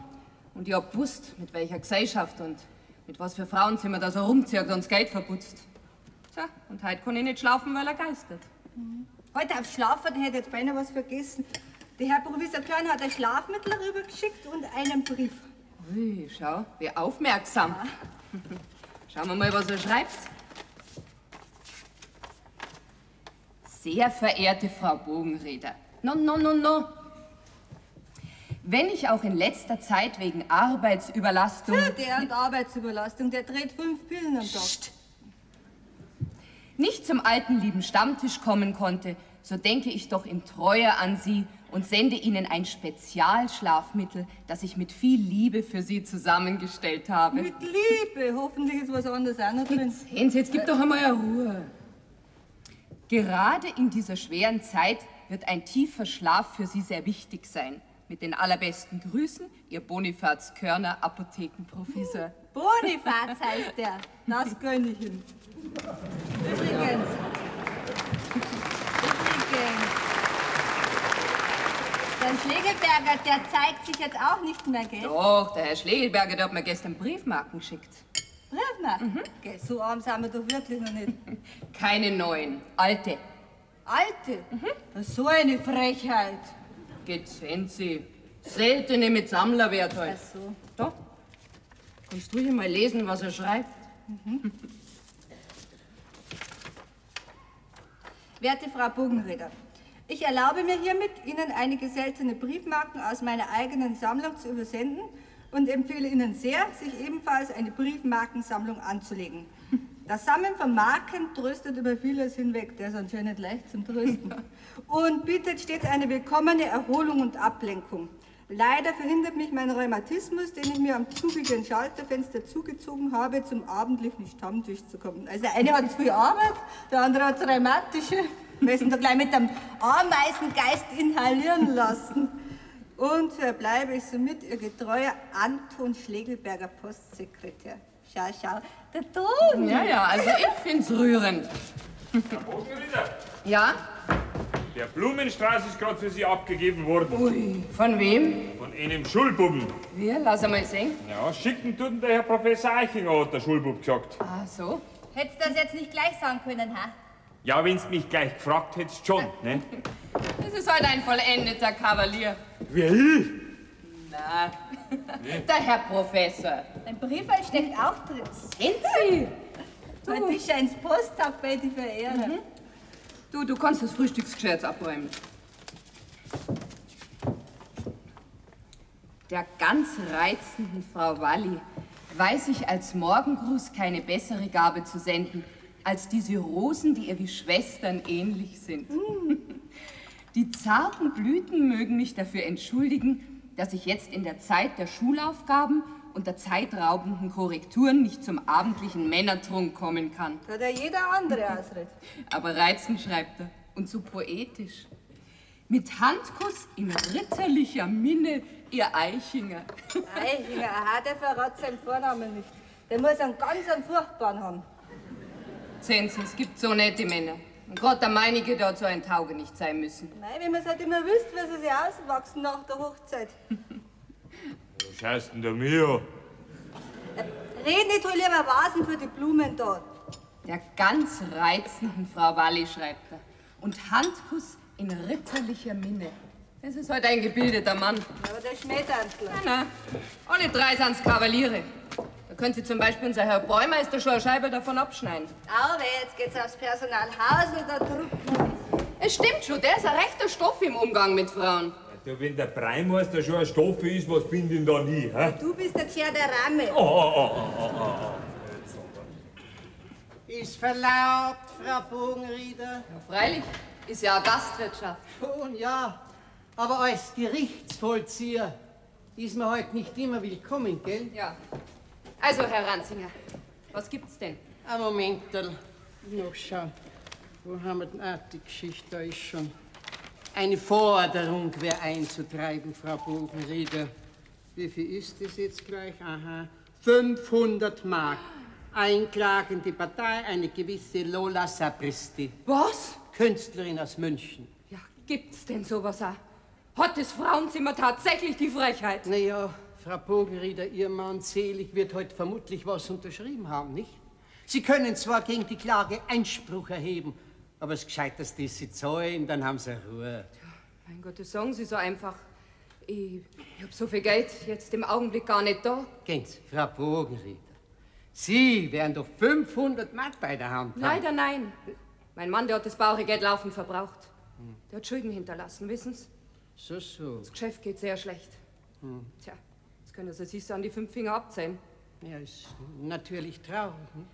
Und ich hab gewusst, mit welcher Gesellschaft und mit was für Frauenzimmer da so rumzieht und das Geld verputzt. Tja, und heute kann ich nicht schlafen, weil er geistert. Heute aufs Schlafen, der hätte jetzt beinahe was vergessen. Der Herr Provisor Klein hat ein Schlafmittel rübergeschickt und einen Brief. Ui, schau, wie aufmerksam. Ja. Schauen wir mal, was er schreibt. Sehr verehrte Frau Bogenrieder. No. Wenn ich auch in letzter Zeit wegen Arbeitsüberlastung... Für der und Arbeitsüberlastung, der dreht 5 Pillen am Tag. ...nicht zum alten lieben Stammtisch kommen konnte, so denke ich doch in Treue an Sie und sende Ihnen ein Spezialschlafmittel, das ich mit viel Liebe für Sie zusammengestellt habe. Mit Liebe? Hoffentlich ist was anderes auch noch drin. Sehen Sie, jetzt gib doch einmal Ruhe. Gerade in dieser schweren Zeit wird ein tiefer Schlaf für Sie sehr wichtig sein. Mit den allerbesten Grüßen, Ihr Bonifaz Körner, Apothekenprofessor. Bonifaz heißt der. Das gönn ich ihm. Übrigens. Der Schlegelberger, der zeigt sich jetzt auch nicht mehr, gell? Doch, der Herr Schlegelberger, der hat mir gestern Briefmarken geschickt. Briefmarken? Gell, so arm sind wir doch wirklich noch nicht. Keine neuen, alte. Alte? So eine Frechheit. Gezähnt Sie. Seltene mit Sammlerwert halt. Ach so. Da. Kannst du hier mal lesen, was er schreibt? Werte Frau Bogenrieder, ich erlaube mir hiermit, Ihnen einige seltene Briefmarken aus meiner eigenen Sammlung zu übersenden und empfehle Ihnen sehr, sich ebenfalls eine Briefmarkensammlung anzulegen. Das Sammeln von Marken tröstet über vieles hinweg, der ist anscheinend leicht zum Trösten, und bietet stets eine willkommene Erholung und Ablenkung. Leider verhindert mich mein Rheumatismus, den ich mir am zugigen Schalterfenster zugezogen habe, zum abendlichen Stammtisch zu kommen. Also der eine hat zu viel Arbeit, der andere hat das Rheumatische. Wir müssen da gleich mit dem Ameisengeist inhalieren lassen. Und verbleibe ich somit Ihr getreuer Anton Schlegelberger Postsekretär. Schau, der Ton. Ja, also ich find's rührend. Herr Bogenrieder. Ja? Der Blumenstrauß ist gerade für Sie abgegeben worden. Ui, von wem? Von einem Schulbuben. Wie? Lass einmal sehen. Ja, schicken tut ihn der Herr Professor Eichinger, hat der Schulbub gesagt. Ah, so? Hättest du das jetzt nicht gleich sagen können, ha? Ja, wenn's mich gleich gefragt hättest, schon, ne? Das ist halt ein vollendeter Kavalier. Wer ich? Na, der Herr Professor. Ein Brief steckt auch drin. Sind Sie? Du bist ja ins Postfach bei die Verehrer. Du kannst das Frühstücksgeschirr jetzt abräumen. Der ganz reizenden Frau Walli weiß ich als Morgengruß keine bessere Gabe zu senden, als diese Rosen, die ihr wie Schwestern ähnlich sind. Die zarten Blüten mögen mich dafür entschuldigen, dass ich jetzt in der Zeit der Schulaufgaben und der zeitraubenden Korrekturen nicht zum abendlichen Männertrunk kommen kann. Da hat ja jeder andere Ausrede. Aber reizend schreibt er und so poetisch. Mit Handkuss in ritterlicher Minne, ihr Eichinger. Eichinger, aha, der verrat seinen Vornamen nicht. Der muss einen ganz furchtbaren haben. Sehen Sie, es gibt so nette Männer. Und gerade der meinige, der hat so ein Taugenicht sein müssen. Nein, wenn man es halt immer wüsste, wie sie sich auswachsen nach der Hochzeit. Was heißt denn der mir? Red nicht, hol lieber Vasen für die Blumen dort. Der ganz reizenden Frau Walli, schreibt er. Und Handkuss in ritterlicher Minne. Das ist heute ein gebildeter Mann. Aber der Schmähtanzler. Na, alle drei sind's Kavaliere. Da können Sie zum Beispiel unser Herr Bräumeister schon eine Scheibe davon abschneiden. Aber jetzt geht's aufs Personal. Hausl, da drückt. Es stimmt schon, der ist ein rechter Stoff im Umgang mit Frauen. Ja, wenn der Breimeister schon ein Stoff ist, was bin denn da nie? Hä? Du bist der Kerl der Ramme. Oh. Ist verlaut, Frau Bogenrieder. Ja, freilich, ist ja eine Gastwirtschaft. Schon, ja. Aber als Gerichtsvollzieher ist man heute nicht immer willkommen, gell? Ja. Also, Herr Ranzinger, was gibt's denn? Ein Momental. Noch schauen. Wo haben wir denn? Ah, die Geschichte, da ist schon. Eine Forderung wäre einzutreiben, Frau Bogenrieder. Wie viel ist das jetzt gleich? Aha. 500 Mark. Einklagende Partei, eine gewisse Lola Sapristi. Was? Künstlerin aus München. Ja, gibt's denn sowas auch? Hat das Frauenzimmer tatsächlich die Frechheit? Naja, Frau Bogenrieder, Ihr Mann Selig wird heute vermutlich was unterschrieben haben, nicht? Sie können zwar gegen die Klage Einspruch erheben, Aber das Gescheiterste ist, sie zahlen, dann haben sie Ruhe. Mein Gott, das sagen Sie so einfach. Ich hab so viel Geld jetzt im Augenblick gar nicht da. Gehen Sie, Frau Bogenrieder. Sie werden doch 500 Mark bei der Hand haben. Leider nein. Mein Mann, der hat das bare Geld laufend verbraucht. Der hat Schulden hinterlassen, wissen Sie? So. Das Geschäft geht sehr schlecht. Tja, jetzt können Sie sich so an die 5 Finger abzählen. Ja, ist natürlich traurig, nicht?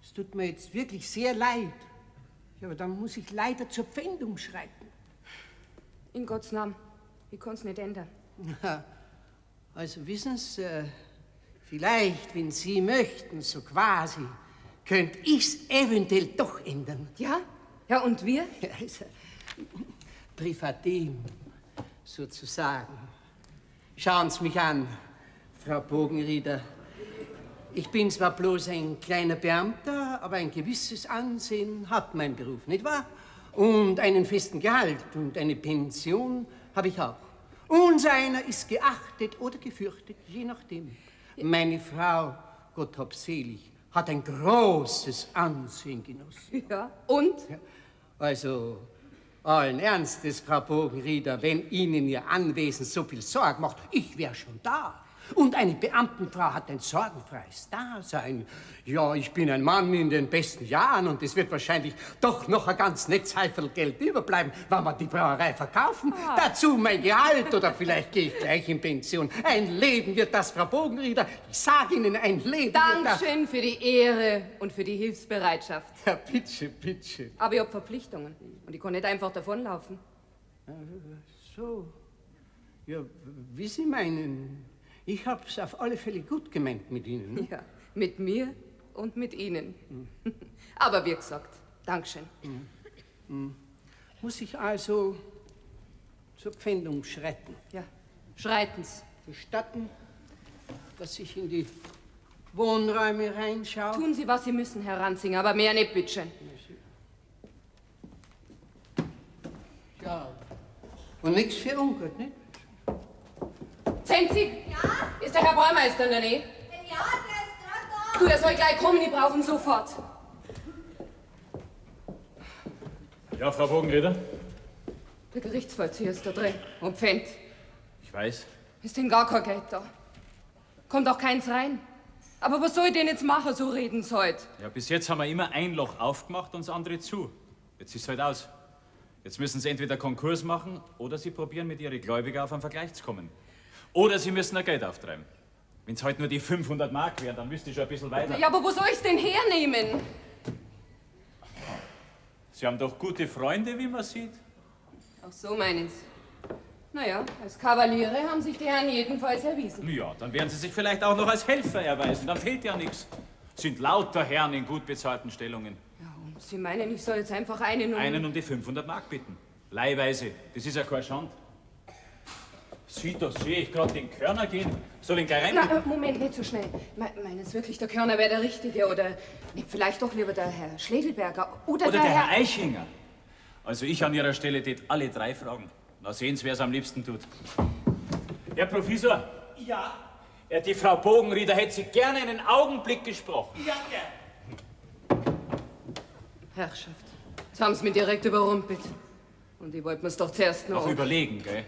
Es tut mir jetzt wirklich sehr leid. Ja, aber dann muss ich leider zur Pfändung schreiten. In Gottes Namen. Ich kann's nicht ändern. Ja, also wissen Sie, vielleicht, wenn Sie möchten, so quasi, könnte ich's eventuell doch ändern. Ja? Ja, und wir? Ja, also, privatim, sozusagen. Schauen Sie mich an, Frau Bogenrieder. Ich bin zwar bloß ein kleiner Beamter, aber ein gewisses Ansehen hat mein Beruf, nicht wahr? Und einen festen Gehalt und eine Pension habe ich auch. Unseiner ist geachtet oder gefürchtet, je nachdem. Meine Frau, Gott hab selig, hat ein großes Ansehen genossen. Ja, und? Ja, also, allen Ernstes, Frau Bogenrieder, wenn Ihnen Ihr Anwesen so viel Sorge macht, ich wäre schon da. Und eine Beamtenfrau hat ein sorgenfreies Dasein. Ja, ich bin ein Mann in den besten Jahren und es wird wahrscheinlich doch noch ein ganz nettes Heifel Geld überbleiben, wenn wir die Brauerei verkaufen. Dazu mein Gehalt oder vielleicht gehe ich gleich in Pension. Ein Leben wird das, Frau Bogenrieder. Ich sage Ihnen, ein Leben wird das. Dankeschön für die Ehre und für die Hilfsbereitschaft. Ja, bitte. Aber ich hab Verpflichtungen und ich kann nicht einfach davonlaufen. So. Ja, wie Sie meinen. Ich hab's auf alle Fälle gut gemeint mit Ihnen. Ne? Ja, mit mir und mit Ihnen. Aber wie gesagt, Dankeschön. Muss ich also zur Pfändung schreiten? Ja, schreiten's. Gestatten, dass ich in die Wohnräume reinschaue? Tun Sie, was Sie müssen, Herr Ranzinger, aber mehr nicht, bitteschön. Ja. Und nichts für ungut, nicht? Sind Sie? Ja? Ist der Herr Bräumeister in der Nähe? Ja, der ist gerade da. Du, er soll gleich kommen, die brauchen sofort. Ja, Frau Bogenrieder? Der Gerichtsvollzieher ist da drin und pfännt. Ich weiß. Ist denn gar kein Geld da? Kommt auch keins rein. Aber was soll ich denn jetzt machen, so reden's heute? Ja, bis jetzt haben wir immer ein Loch aufgemacht und das andere zu. Jetzt ist es halt aus. Jetzt müssen Sie entweder Konkurs machen oder Sie probieren, mit Ihren Gläubiger auf einen Vergleich zu kommen. Oder Sie müssen ein Geld auftreiben. Wenn es heute nur die 500 Mark wären, dann müsste ich schon ein bisschen weiter. Ja, aber wo soll ich's denn hernehmen? Sie haben doch gute Freunde, wie man sieht. Ach so, meinen Sie. Naja, als Kavaliere haben sich die Herren jedenfalls erwiesen. Ja, dann werden Sie sich vielleicht auch noch als Helfer erweisen. Dann fehlt ja nichts. Sind lauter Herren in gut bezahlten Stellungen. Ja, und Sie meinen, ich soll jetzt einfach einen um die 500 Mark bitten. Leihweise. Das ist ja kein Schand. Sie, da sehe ich gerade den Körner gehen. Soll ihn gleich rein? Na, Moment, nicht so schnell. Meinen Sie wirklich, der Körner wäre der Richtige? Oder vielleicht doch lieber der Herr Schledelberger? Oder der Herr Eichinger? Also ich an Ihrer Stelle tät alle drei fragen. Na sehen Sie, wer es am liebsten tut. Herr Professor. Ja? Die Frau Bogenrieder hätte Sie gerne einen Augenblick gesprochen. Ja, gern. Herrschaft, jetzt haben Sie mich direkt überrumpelt. Und ich wollte mir's doch zuerst noch... Noch überlegen, gell?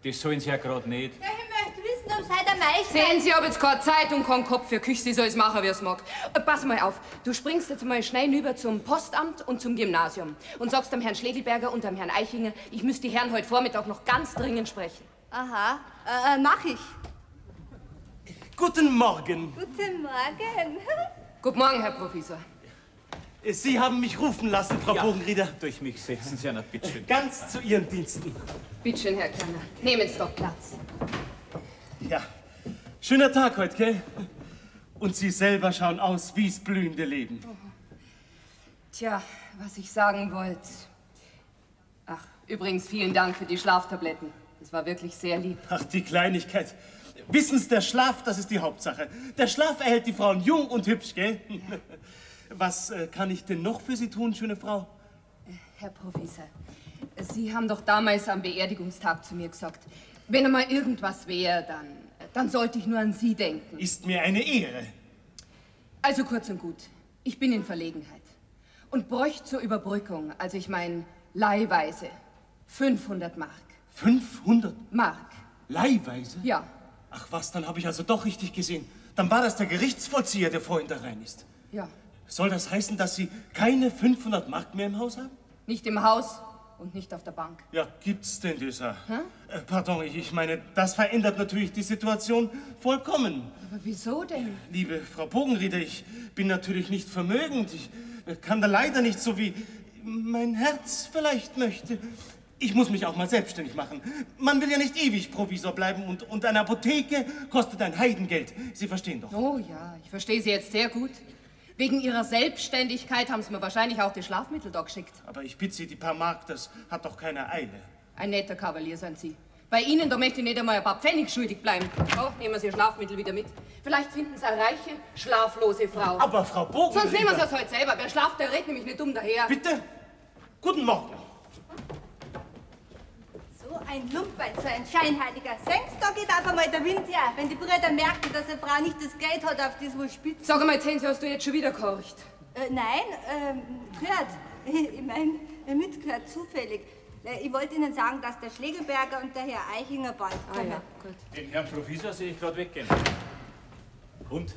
Das sollen Sie ja gerade nicht. Ja, ich möchte wissen, ob es heute am meisten... Sehen Sie, ich hab jetzt keine Zeit und keinen Kopf für Küche, sie soll es machen, wie es mag. Pass mal auf, du springst jetzt mal schnell rüber zum Postamt und zum Gymnasium und sagst dem Herrn Schledelberger und dem Herrn Eichinger, ich müsste die Herren heute Vormittag noch ganz dringend sprechen. Aha, mach ich. Guten Morgen. Guten Morgen. Guten Morgen, Herr Professor. Sie haben mich rufen lassen, Frau Bogenrieder. Durch mich setzen Sie ja bitteschön. Ganz zu Ihren Diensten. Bitteschön, Herr Körner. Nehmen Sie doch Platz. Ja, schöner Tag heute, gell? Und Sie selber schauen aus wie's blühende Leben. Tja, was ich sagen wollte. Ach, übrigens vielen Dank für die Schlaftabletten. Das war wirklich sehr lieb. Ach, die Kleinigkeit. Wissen Sie, der Schlaf, das ist die Hauptsache. Der Schlaf erhält die Frauen jung und hübsch, gell? Ja. Was kann ich denn noch für Sie tun, schöne Frau? Herr Professor, Sie haben doch damals am Beerdigungstag zu mir gesagt, wenn einmal irgendwas wäre, dann sollte ich nur an Sie denken. Ist mir eine Ehre. Also kurz und gut, ich bin in Verlegenheit. Und bräuchte zur Überbrückung, also ich meine leihweise, 500 Mark. 500 Mark. Leihweise? Ja. Ach was, dann habe ich also doch richtig gesehen. Dann war das der Gerichtsvollzieher, der vorhin da rein ist. Ja. Soll das heißen, dass Sie keine 500 Mark mehr im Haus haben? Nicht im Haus und nicht auf der Bank. Ja, gibt's denn das? Hä? Pardon, ich meine, das verändert natürlich die Situation vollkommen. Aber wieso denn? Liebe Frau Bogenrieder, ich bin natürlich nicht vermögend. Ich kann da leider nicht so, wie mein Herz vielleicht möchte. Ich muss mich auch mal selbstständig machen. Man will ja nicht ewig Provisor bleiben und eine Apotheke kostet ein Heidengeld. Sie verstehen doch. Oh ja, ich verstehe Sie jetzt sehr gut. Wegen Ihrer Selbstständigkeit haben Sie mir wahrscheinlich auch die Schlafmittel da geschickt. Aber ich bitte Sie, die paar Mark, das hat doch keine Eile. Ein netter Kavalier sind Sie. Bei Ihnen, da möchte ich nicht einmal ein paar Pfennig schuldig bleiben. Oh, nehmen Sie Ihr Schlafmittel wieder mit. Vielleicht finden Sie eine reiche, schlaflose Frau. Aber Frau Bogenrieder... Sonst nehmen Sie es heute selber. Wer schlaft, der redet nämlich nicht dumm daher. Bitte? Guten Morgen. So ein Lumpen, so ein Scheinheiliger. Senkst, da geht einfach mal der Wind her. Wenn die Brüder merken, dass eine Frau nicht das Geld hat, auf das wohl spitzt. Sag einmal, Zensi, hast du jetzt schon wieder gehorcht? Nein, gehört. Ich meine, mitgehört, zufällig. Ich wollte Ihnen sagen, dass der Schlegelberger und der Herr Eichinger bald kommen. Ja, gut. Den Herrn Professor sehe ich gerade weggehen. Und?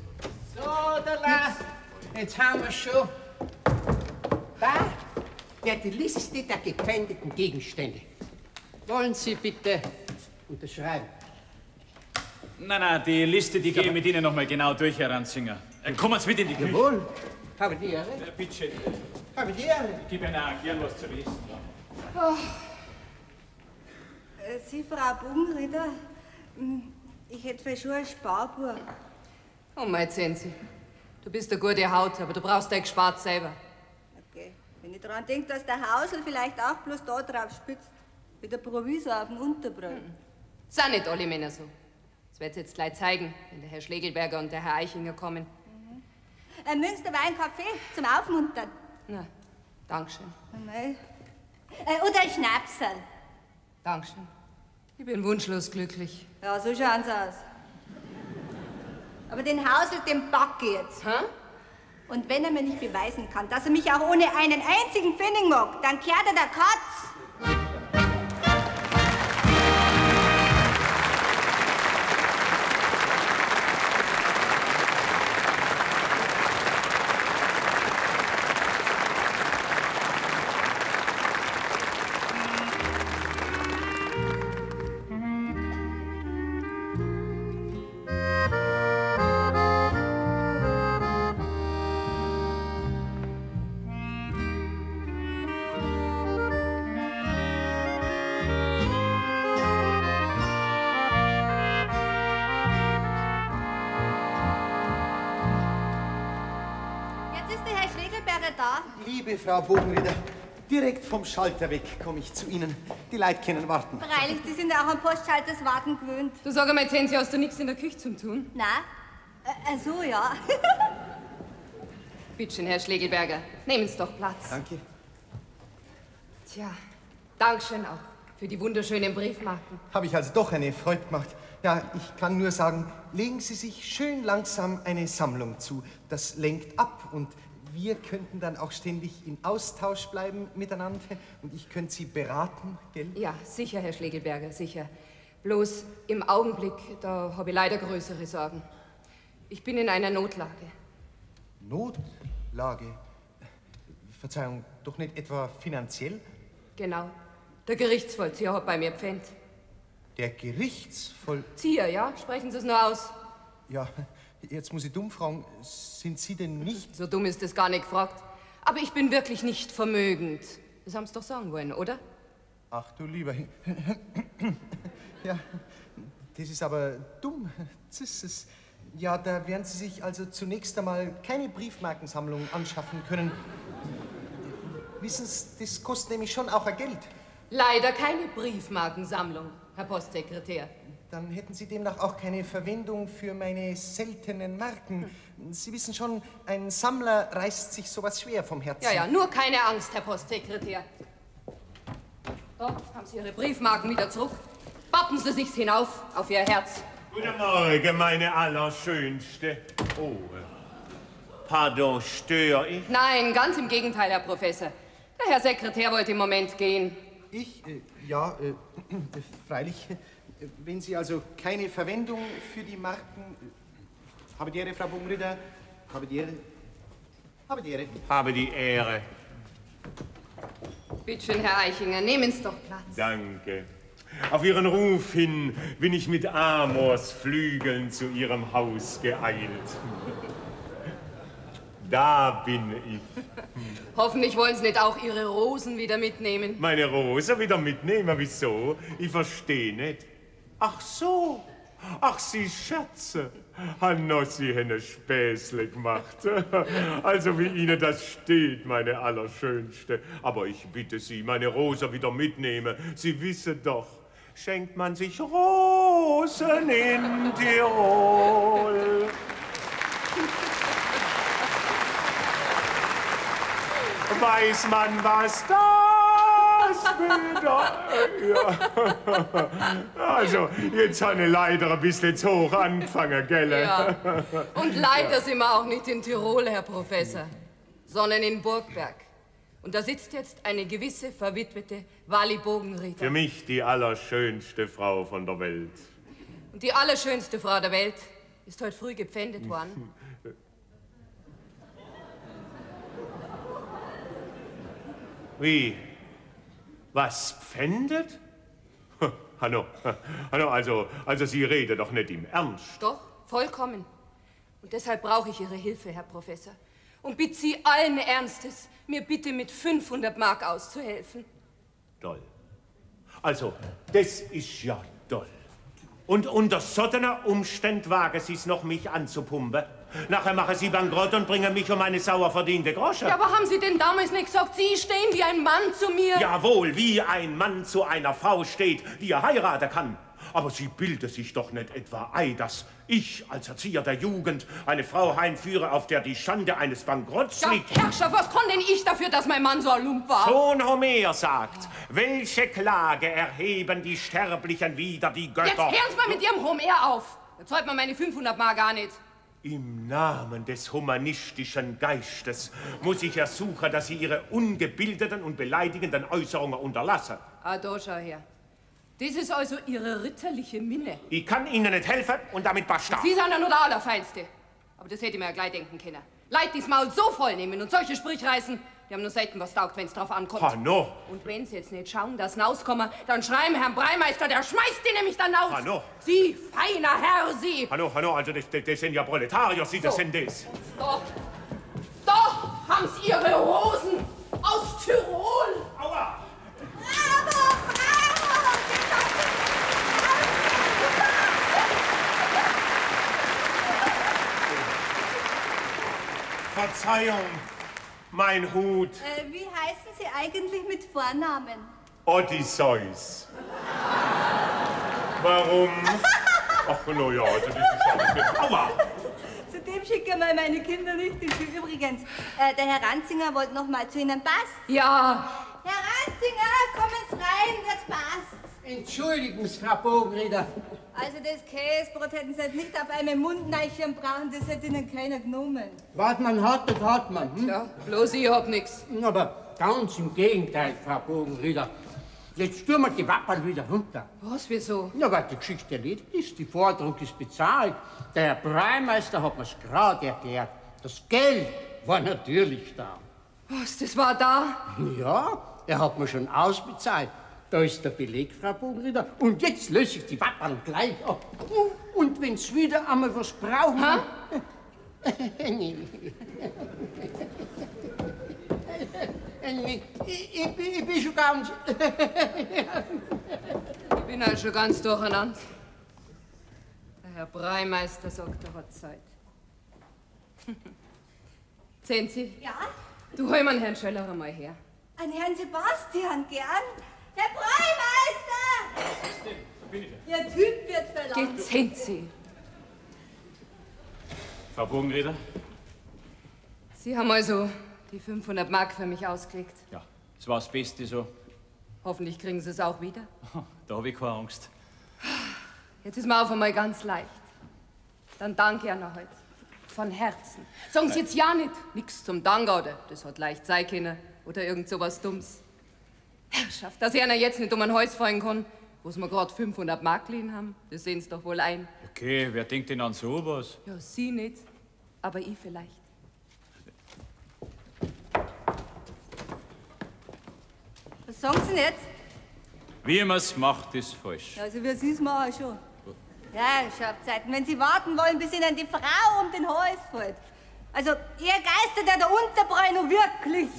So, der Lars, jetzt haben wir schon. Da wäre die Liste der gepfändeten Gegenstände. Wollen Sie bitte unterschreiben? Nein, die Liste, die gehe ich mit Ihnen noch mal genau durch, Herr Ranzinger. Kommen Sie mit in die Küche. Jawohl. Habe die Ehre? Bitte. Habe die Ehre? Ich gebe Ihnen auch gern was zu lesen. Oh. Sie, Frau Bogenrieder, ich hätte vielleicht schon ein Sparbuch. Oh, mein Zensi, du bist eine gute Haut, aber du brauchst dein Gespart selber. Okay. Wenn ich daran denke, dass der Hausel vielleicht auch bloß da drauf spitzt, wie der Provisor auf dem Unterbrot. Sind nicht alle Männer so. Das wird jetzt gleich zeigen, wenn der Herr Schlegelberger und der Herr Eichinger kommen. Ein Münsterwein Kaffee zum Aufmuntern. Na, Dankeschön. Nein. Oder ein Schnapsal. Dankeschön. Ich bin wunschlos glücklich. Ja, so schauen sie aus. Aber den Hausel, den packe ich jetzt. Hä? Und wenn er mir nicht beweisen kann, dass er mich auch ohne einen einzigen Pfennig mag, dann kehrt er der Katz. Liebe Frau Bogenrieder, direkt vom Schalter weg komme ich zu Ihnen. Die Leute können warten. Freilich, die sind ja auch am Postschalters Warten gewöhnt. Du sag einmal, Zensi, hast du nichts in der Küche zu tun? Nein. So, ja. Bittschön, Herr Schlegelberger, nehmen Sie doch Platz. Danke. Tja, Dankeschön auch für die wunderschönen Briefmarken. Habe ich also doch eine Freude gemacht. Ja, ich kann nur sagen, legen Sie sich schön langsam eine Sammlung zu. Das lenkt ab und wir könnten dann auch ständig in Austausch bleiben miteinander und ich könnte Sie beraten, gell? Ja, sicher, Herr Schlegelberger, sicher. Bloß im Augenblick, da habe ich leider größere Sorgen. Ich bin in einer Notlage. Notlage? Verzeihung, doch nicht etwa finanziell? Genau. Der Gerichtsvollzieher hat bei mir gepfännt. Der Zieher, ja? Sprechen Sie es nur aus. Ja, jetzt muss ich dumm fragen, sind Sie denn nicht... So dumm ist es gar nicht gefragt. Aber ich bin wirklich nicht vermögend. Das haben Sie doch sagen wollen, oder? Ach du lieber... Ja, das ist aber dumm. Das ist es. Ja, da werden Sie sich also zunächst einmal keine Briefmarkensammlung anschaffen können. Wissen Sie, das kostet nämlich schon auch ein Geld. Leider keine Briefmarkensammlung, Herr Postsekretär. Dann hätten Sie demnach auch keine Verwendung für meine seltenen Marken. Sie wissen schon, ein Sammler reißt sich sowas schwer vom Herzen. Ja, nur keine Angst, Herr Postsekretär. So, haben Sie Ihre Briefmarken wieder zurück. Pappen Sie sich's hinauf auf Ihr Herz. Guten Morgen, meine Allerschönste. Oh. Pardon, störe ich? Nein, ganz im Gegenteil, Herr Professor. Der Herr Sekretär wollte im Moment gehen. Ich? Ja, freilich. Wenn Sie also keine Verwendung für die Marken... Habe die Ehre, Frau Bogenrieder. Habe die Ehre. Habe die Ehre. Habe die Ehre. Bitte schön, Herr Eichinger, nehmen Sie doch Platz. Danke. Auf Ihren Ruf hin bin ich mit Amors Flügeln zu Ihrem Haus geeilt. Da bin ich. Hoffentlich wollen Sie nicht auch Ihre Rosen wieder mitnehmen. Meine Rose wieder mitnehmen? Wieso? Ich verstehe nicht. Ach so. Ach, Sie Schätze. Hanno, Sie haben ein Späßle gemacht. Also wie Ihnen das steht, meine Allerschönste. Aber ich bitte Sie, meine Rose wieder mitnehmen. Sie wissen doch, schenkt man sich Rosen in Tirol. Weiß man, was das bedeutet? Ja. Also, jetzt habe ich leider ein bisschen zu hoch angefangen, gell? Ja. Und leider sind wir auch nicht in Tirol, Herr Professor, sondern in Burgberg. Und da sitzt jetzt eine gewisse verwitwete Wally Bogenrieder. Für mich die allerschönste Frau von der Welt. Und die allerschönste Frau der Welt ist heute früh gepfändet worden. Wie? Was pfändet? Hanno, also Sie reden doch nicht im Ernst. Doch, vollkommen. Und deshalb brauche ich Ihre Hilfe, Herr Professor. Und bitte Sie allen Ernstes, mir bitte mit 500 Mark auszuhelfen. Toll. Also, das ist ja toll. Und unter solcher Umständen wagen Sie es noch, mich anzupumpen? Nachher machen Sie bankrott und bringen mich um eine sauer verdiente Groschen. Ja, aber haben Sie denn damals nicht gesagt, Sie stehen wie ein Mann zu mir? Jawohl, wie ein Mann zu einer Frau steht, die er heiraten kann. Aber Sie bilden sich doch nicht etwa ein, dass ich als Erzieher der Jugend eine Frau heimführe, auf der die Schande eines Bankrotts liegt. Ja, Herrschaft, was kann denn ich dafür, dass mein Mann so ein Lump war? Schon Homer sagt, welche Klage erheben die Sterblichen wider die Götter? Jetzt hören Sie mal mit Ihrem Homer auf. Jetzt zahlt man meine 500 Mark gar nicht. Im Namen des humanistischen Geistes muss ich ersuchen, dass Sie Ihre ungebildeten und beleidigenden Äußerungen unterlassen. Ah, da schau her. Das ist also Ihre ritterliche Minne. Ich kann Ihnen nicht helfen und damit basta. Sie sind ja nur der Allerfeinste. Aber das hätte ich mir ja gleich denken können. Leute, die das Maul so voll nehmen und solche Sprüche reißen, die haben nur selten was taugt, wenn es drauf ankommt. Hanno! Und wenn Sie jetzt nicht schauen, dass Sie rauskommen, dann schreiben Herrn Breimeister, der schmeißt die nämlich dann aus. Hanno! Sie, feiner Herr, Sie! Hanno, also das sind ja Proletarier, Sie, das sind das. Doch haben Sie Ihre Rosen aus Tirol! Aua! Verzeihung, mein Hut. Wie heißen Sie eigentlich mit Vornamen? Odysseus. Warum? Ach, na ja, also das ist ja... Aua! Zudem schicken wir meine Kinder nicht in Schule. Übrigens, der Herr Ranzinger wollte noch mal zu Ihnen. Passt? Ja. Herr Ranzinger, kommen Sie rein, jetzt passt's. Entschuldigen Sie, Frau Bogenrieder. Also das Käsebrot hätten Sie jetzt nicht auf einem Mundneichchen brauchen, das hätte Ihnen keiner genommen. Was man hat, das hat man. Hm? Ja, bloß ich hab nix. Aber ganz im Gegenteil, Frau Bogenrieder. Jetzt tun wir die Wapperl wieder runter. Was, wieso? Na, weil die Geschichte erledigt ist, die Forderung ist bezahlt. Der Herr Breimeister hat mir's gerade erklärt. Das Geld war natürlich da. Was, das war da? Ja, er hat mir schon ausbezahlt. Da ist der Beleg, Frau Bogenrieder. Und jetzt löse ich die Wapperl gleich ab. Und wenn Sie wieder einmal was brauchen... Ich bin schon ganz... Ich bin halt schon ganz durcheinander. Der Herr Breimeister sagt, er hat Zeit. Zenzi? Ja? Du hol mal Herrn Schöller einmal her. An Herrn Sebastian, gern. Herr Breimeister! Ihr Typ wird verlangt. Zenzi. Frau Bogenrieder? Sie haben also die 500 Mark für mich ausgelegt. Ja, es war das Beste so. Hoffentlich kriegen Sie es auch wieder. Da habe ich keine Angst. Jetzt ist mir auf einmal ganz leicht. Dann danke Ihnen heute. von Herzen. Sagen Sie jetzt ja nicht. Nix zum Dank, oder? Das hat leicht sein können. Oder irgend sowas Dummes. Herrschaft, dass einer jetzt nicht um ein Haus fallen kann, wo Sie mir gerade 500 Mark liehen haben, das sehen Sie doch wohl ein. Okay, wer denkt denn an sowas? Ja, Sie nicht, aber ich vielleicht. Was sagen Sie denn jetzt? Wie man's macht, ist falsch. Also wir sie's mal auch schon. Ja, Schabzeiten, wenn Sie warten wollen, bis Ihnen die Frau um den Hals fällt. Also, ihr Geister, der Unterbräu nur wirklich.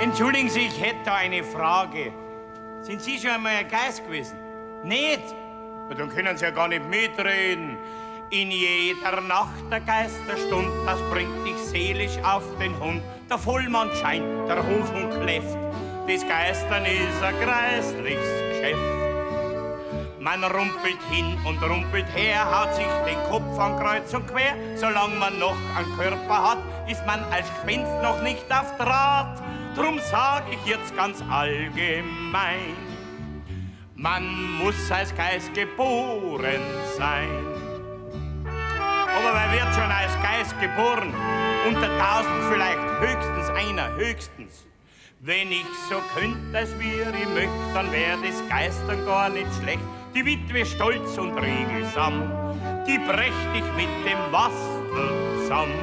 Entschuldigen Sie, ich hätte da eine Frage. Sind Sie schon einmal ein Geist gewesen? Nicht? Ja, dann können Sie ja gar nicht mitreden. In jeder Nacht der Geisterstund, das bringt dich seelisch auf den Hund. Der Vollmond scheint, der Hofhund kläfft. Das Geistern ist ein kreisliches Geschäft. Man rumpelt hin und rumpelt her, haut sich den Kopf an kreuz und quer. Solange man noch einen Körper hat, ist man als Gespenst noch nicht auf Draht. Drum sag ich jetzt ganz allgemein, man muss als Geist geboren sein. Aber wer wird schon als Geist geboren? Unter 1000 vielleicht höchstens einer, höchstens. Wenn ich so könnte, als wie ich möchte, dann wär das Geistern gar nicht schlecht. Die Witwe stolz und regelsam, die brächt ich mit dem Wastel zusammen.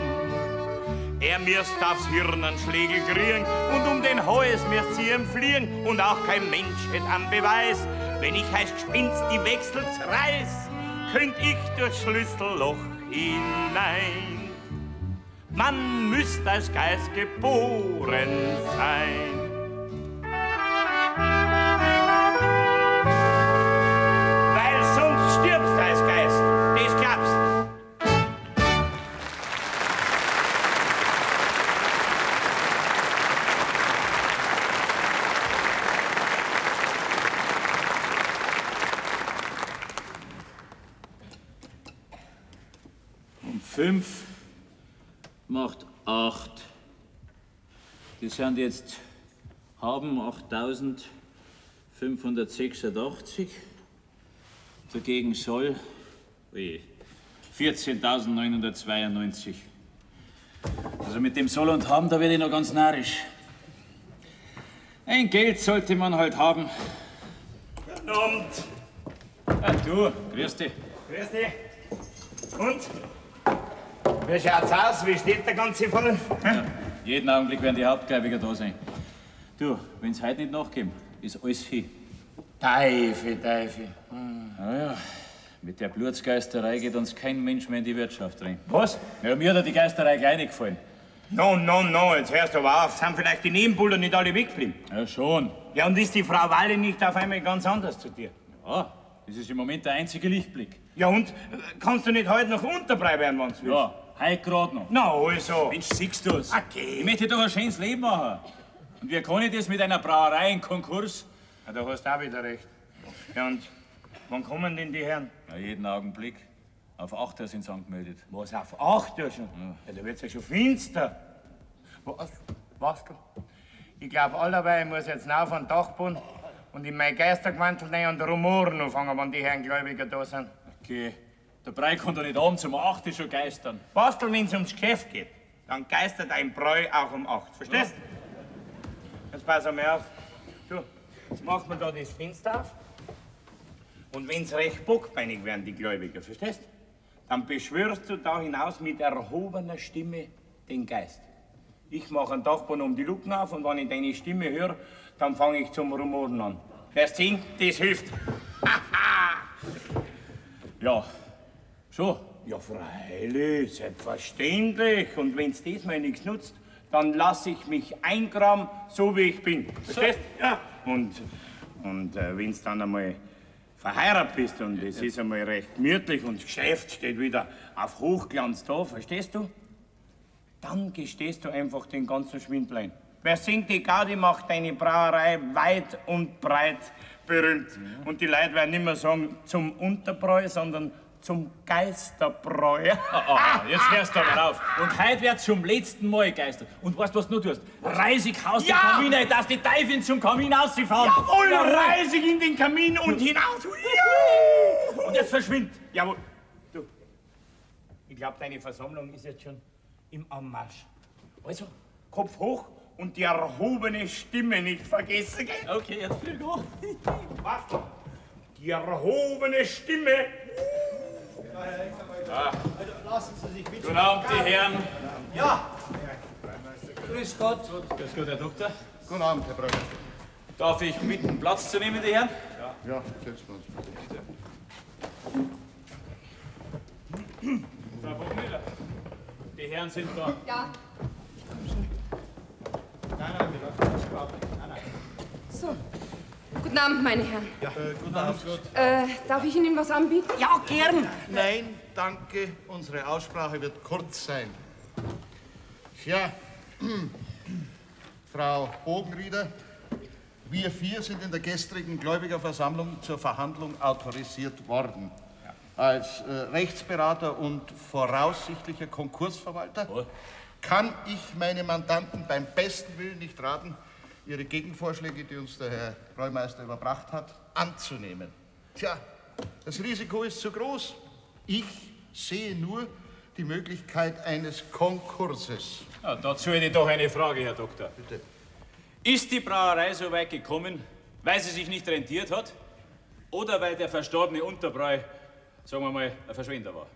Er müsst aufs Hirn einen Schlägel kriegen und um den Hals müsst sie ihm fliegen und auch kein Mensch hätt am Beweis. Wenn ich als Gespinst die Wechsel zerreiß, könnt ich durchs Schlüsselloch hinein. Man müsst als Geist geboren sein. Weil sonst stirbst als Geist, das glaubst. Um 5 macht 8. Das sind jetzt haben 8.586. Dagegen soll 14.992. Also mit dem soll und haben, da werde ich noch ganz narrisch. Ein Geld sollte man halt haben. Guten Abend. Ah, du, grüß dich. Grüß dich. Und? Wie schaut's aus? Wie steht der ganze Fall? Ja, jeden Augenblick werden die Hauptgläubiger da sein. Du, wenn's heute nicht nachgeben, ist alles hin. Teufel. Naja, mit der Blutsgeisterei geht uns kein Mensch mehr in die Wirtschaft rein. Was? Ja, mir hat die Geisterei gleich nicht gefallen. No, jetzt hörst du aber auf. Sind vielleicht die Nebenbuller nicht alle weggeblieben? Ja, schon. Ja, und ist die Frau Walle nicht auf einmal ganz anders zu dir? Ja, das ist im Moment der einzige Lichtblick. Ja, und? Kannst du nicht heute noch Unterbrei werden, wenn du willst? Ja, heute gerade noch. Na, also. Mensch, siehst du's? Okay. Ich möchte doch ein schönes Leben machen. Und wie kann ich das mit einer Brauerei in Konkurs? Ja, da hast du auch wieder recht. Ja, und wann kommen denn die Herren? Ja, jeden Augenblick. Auf 8 Uhr sind sie angemeldet. Was, auf 8 Uhr schon? Ja, da wird's ja schon finster. Was? Ich glaube, allerweil muss jetzt rauf an den Dachboden und in mein Geistergewandel rein und Rumoren anfangen, wenn die Herren Gläubiger da sind. Okay. Der Brei kann doch nicht abends um 8 Uhr schon geistern. Bastel, wenn's ums Geschäft geht, dann geistert ein Bräu auch um 8. Verstehst? Ja. Jetzt pass einmal auf. Du, jetzt macht man da das Fenster auf. Und wenn's recht bockbeinig werden, die Gläubiger, verstehst? Dann beschwörst du da hinaus mit erhobener Stimme den Geist. Ich mache einen Dachboden um die Luken auf und wenn ich deine Stimme höre, dann fange ich zum Rumoren an. Wer singt, das hilft. Ja, schon. Ja, freilich, selbstverständlich. Und wenn's das mal nichts nutzt, dann lasse ich mich eingraben, so wie ich bin. Verstehst? Ja. Und wenn's dann einmal verheiratet bist und es ist einmal recht gemütlich und das Geschäft steht wieder auf Hochglanz da, verstehst du? Dann gestehst du einfach den ganzen Schwindel ein. Wer singt die Gaudi, macht deine Brauerei weit und breit berühmt. Und die Leute werden nicht mehr sagen zum Unterbräu, sondern zum Geisterbräu. Jetzt hörst du aber auf. Und heute wird zum letzten Mal gegeistert. Und weißt du, was du noch tust? Reisig haust den Kamin ein, dass die Teufel zum Kamin ausfahren. Jawohl, reisig in den Kamin und hinaus. Und jetzt verschwindet. Jawohl. Du, ich glaube, deine Versammlung ist jetzt schon im Anmarsch. Also, Kopf hoch und die erhobene Stimme nicht vergessen, gell? Okay, jetzt flieg hoch. Was? Die erhobene Stimme. Lassen Sie sich bitte. Guten Abend, die Herren. Ja. Grüß Gott. Grüß Gott, Herr Doktor. Guten Abend, Herr Bröcker. Darf ich bitten, Platz zu nehmen, die Herren? Ja, setzen wir uns. Frau Buchmüller, die Herren sind da. Ja. Nein, wir lassen uns nein. So. Guten Abend, meine Herren. Ja, guten Abend. Darf ich Ihnen was anbieten? Ja, gern. Nein, danke. Unsere Aussprache wird kurz sein. Tja, Frau Bogenrieder, wir 4 sind in der gestrigen Gläubigerversammlung zur Verhandlung autorisiert worden. Als Rechtsberater und voraussichtlicher Konkursverwalter kann ich meine Mandanten beim besten Willen nicht raten, ihre Gegenvorschläge, die uns der Herr Bräumeister überbracht hat, anzunehmen. Tja, das Risiko ist zu groß. Ich sehe nur die Möglichkeit eines Konkurses. Ja, dazu hätte ich doch eine Frage, Herr Doktor. Bitte. Ist die Brauerei so weit gekommen, weil sie sich nicht rentiert hat? Oder weil der verstorbene Unterbräu, sagen wir mal, ein Verschwender war?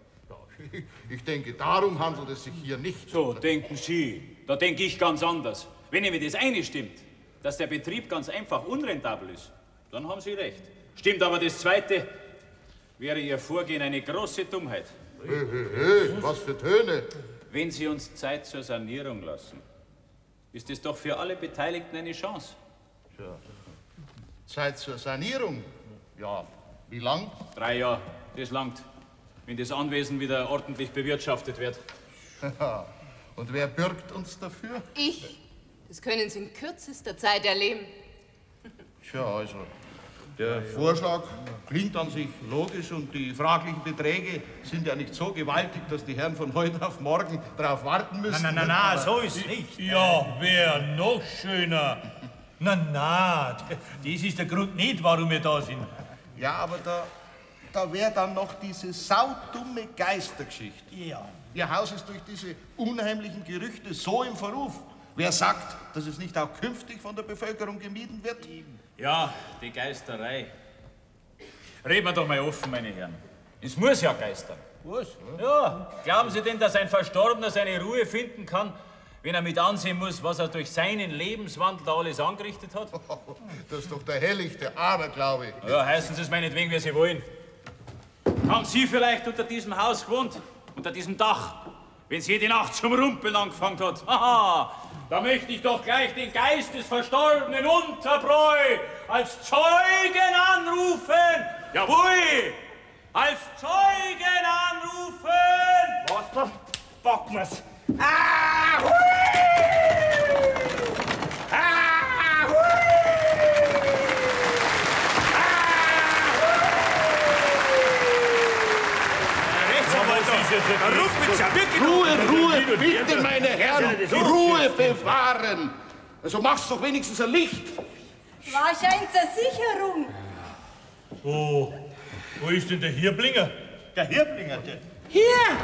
Ich denke, darum handelt es sich hier nicht. So, denken Sie. Da denke ich ganz anders. Wenn mir das eine stimmt, dass der Betrieb ganz einfach unrentabel ist, dann haben Sie recht. Stimmt aber das Zweite, wäre Ihr Vorgehen eine große Dummheit. Was für Töne! Wenn Sie uns Zeit zur Sanierung lassen, ist es doch für alle Beteiligten eine Chance. Ja. Zeit zur Sanierung? Ja, wie lang? 3 Jahre, das langt, wenn das Anwesen wieder ordentlich bewirtschaftet wird. Und wer bürgt uns dafür? Ich. Das können Sie in kürzester Zeit erleben. Tja, also, der Vorschlag klingt an sich logisch und die fraglichen Beträge sind ja nicht so gewaltig, dass die Herren von heute auf morgen darauf warten müssen. Na, so ist es nicht. Ja, wär noch schöner. Na, das ist der Grund nicht, warum wir da sind. Ja, aber da wäre dann noch diese saudumme Geistergeschichte. Ja. Ihr Haus ist durch diese unheimlichen Gerüchte so im Verruf. Wer sagt, dass es nicht auch künftig von der Bevölkerung gemieden wird? Ja, die Geisterei. Reden wir doch mal offen, meine Herren. Es muss ja geistern. Was? Ja, glauben Sie denn, dass ein Verstorbener seine Ruhe finden kann, wenn er mit ansehen muss, was er durch seinen Lebenswandel da alles angerichtet hat? Das ist doch der helllichte Aberglaube. Ja, heißen Sie es meinetwegen, wie Sie wollen. Haben Sie vielleicht unter diesem Haus gewohnt? Unter diesem Dach? Wenn es jede Nacht zum Rumpeln angefangen hat? Haha! Da möchte ich doch gleich den Geist des verstorbenen Unterbräu als Zeugen anrufen! Jawohl! Als Zeugen anrufen! Was da? Packen wir's. Ruhe, bitte, meine Herren! Ruhe bewahren! Also mach's doch wenigstens ein Licht! Wahrscheinlich Versicherung. Oh, wo ist denn der Hirblinger? Der Hirblinger, der. Hier!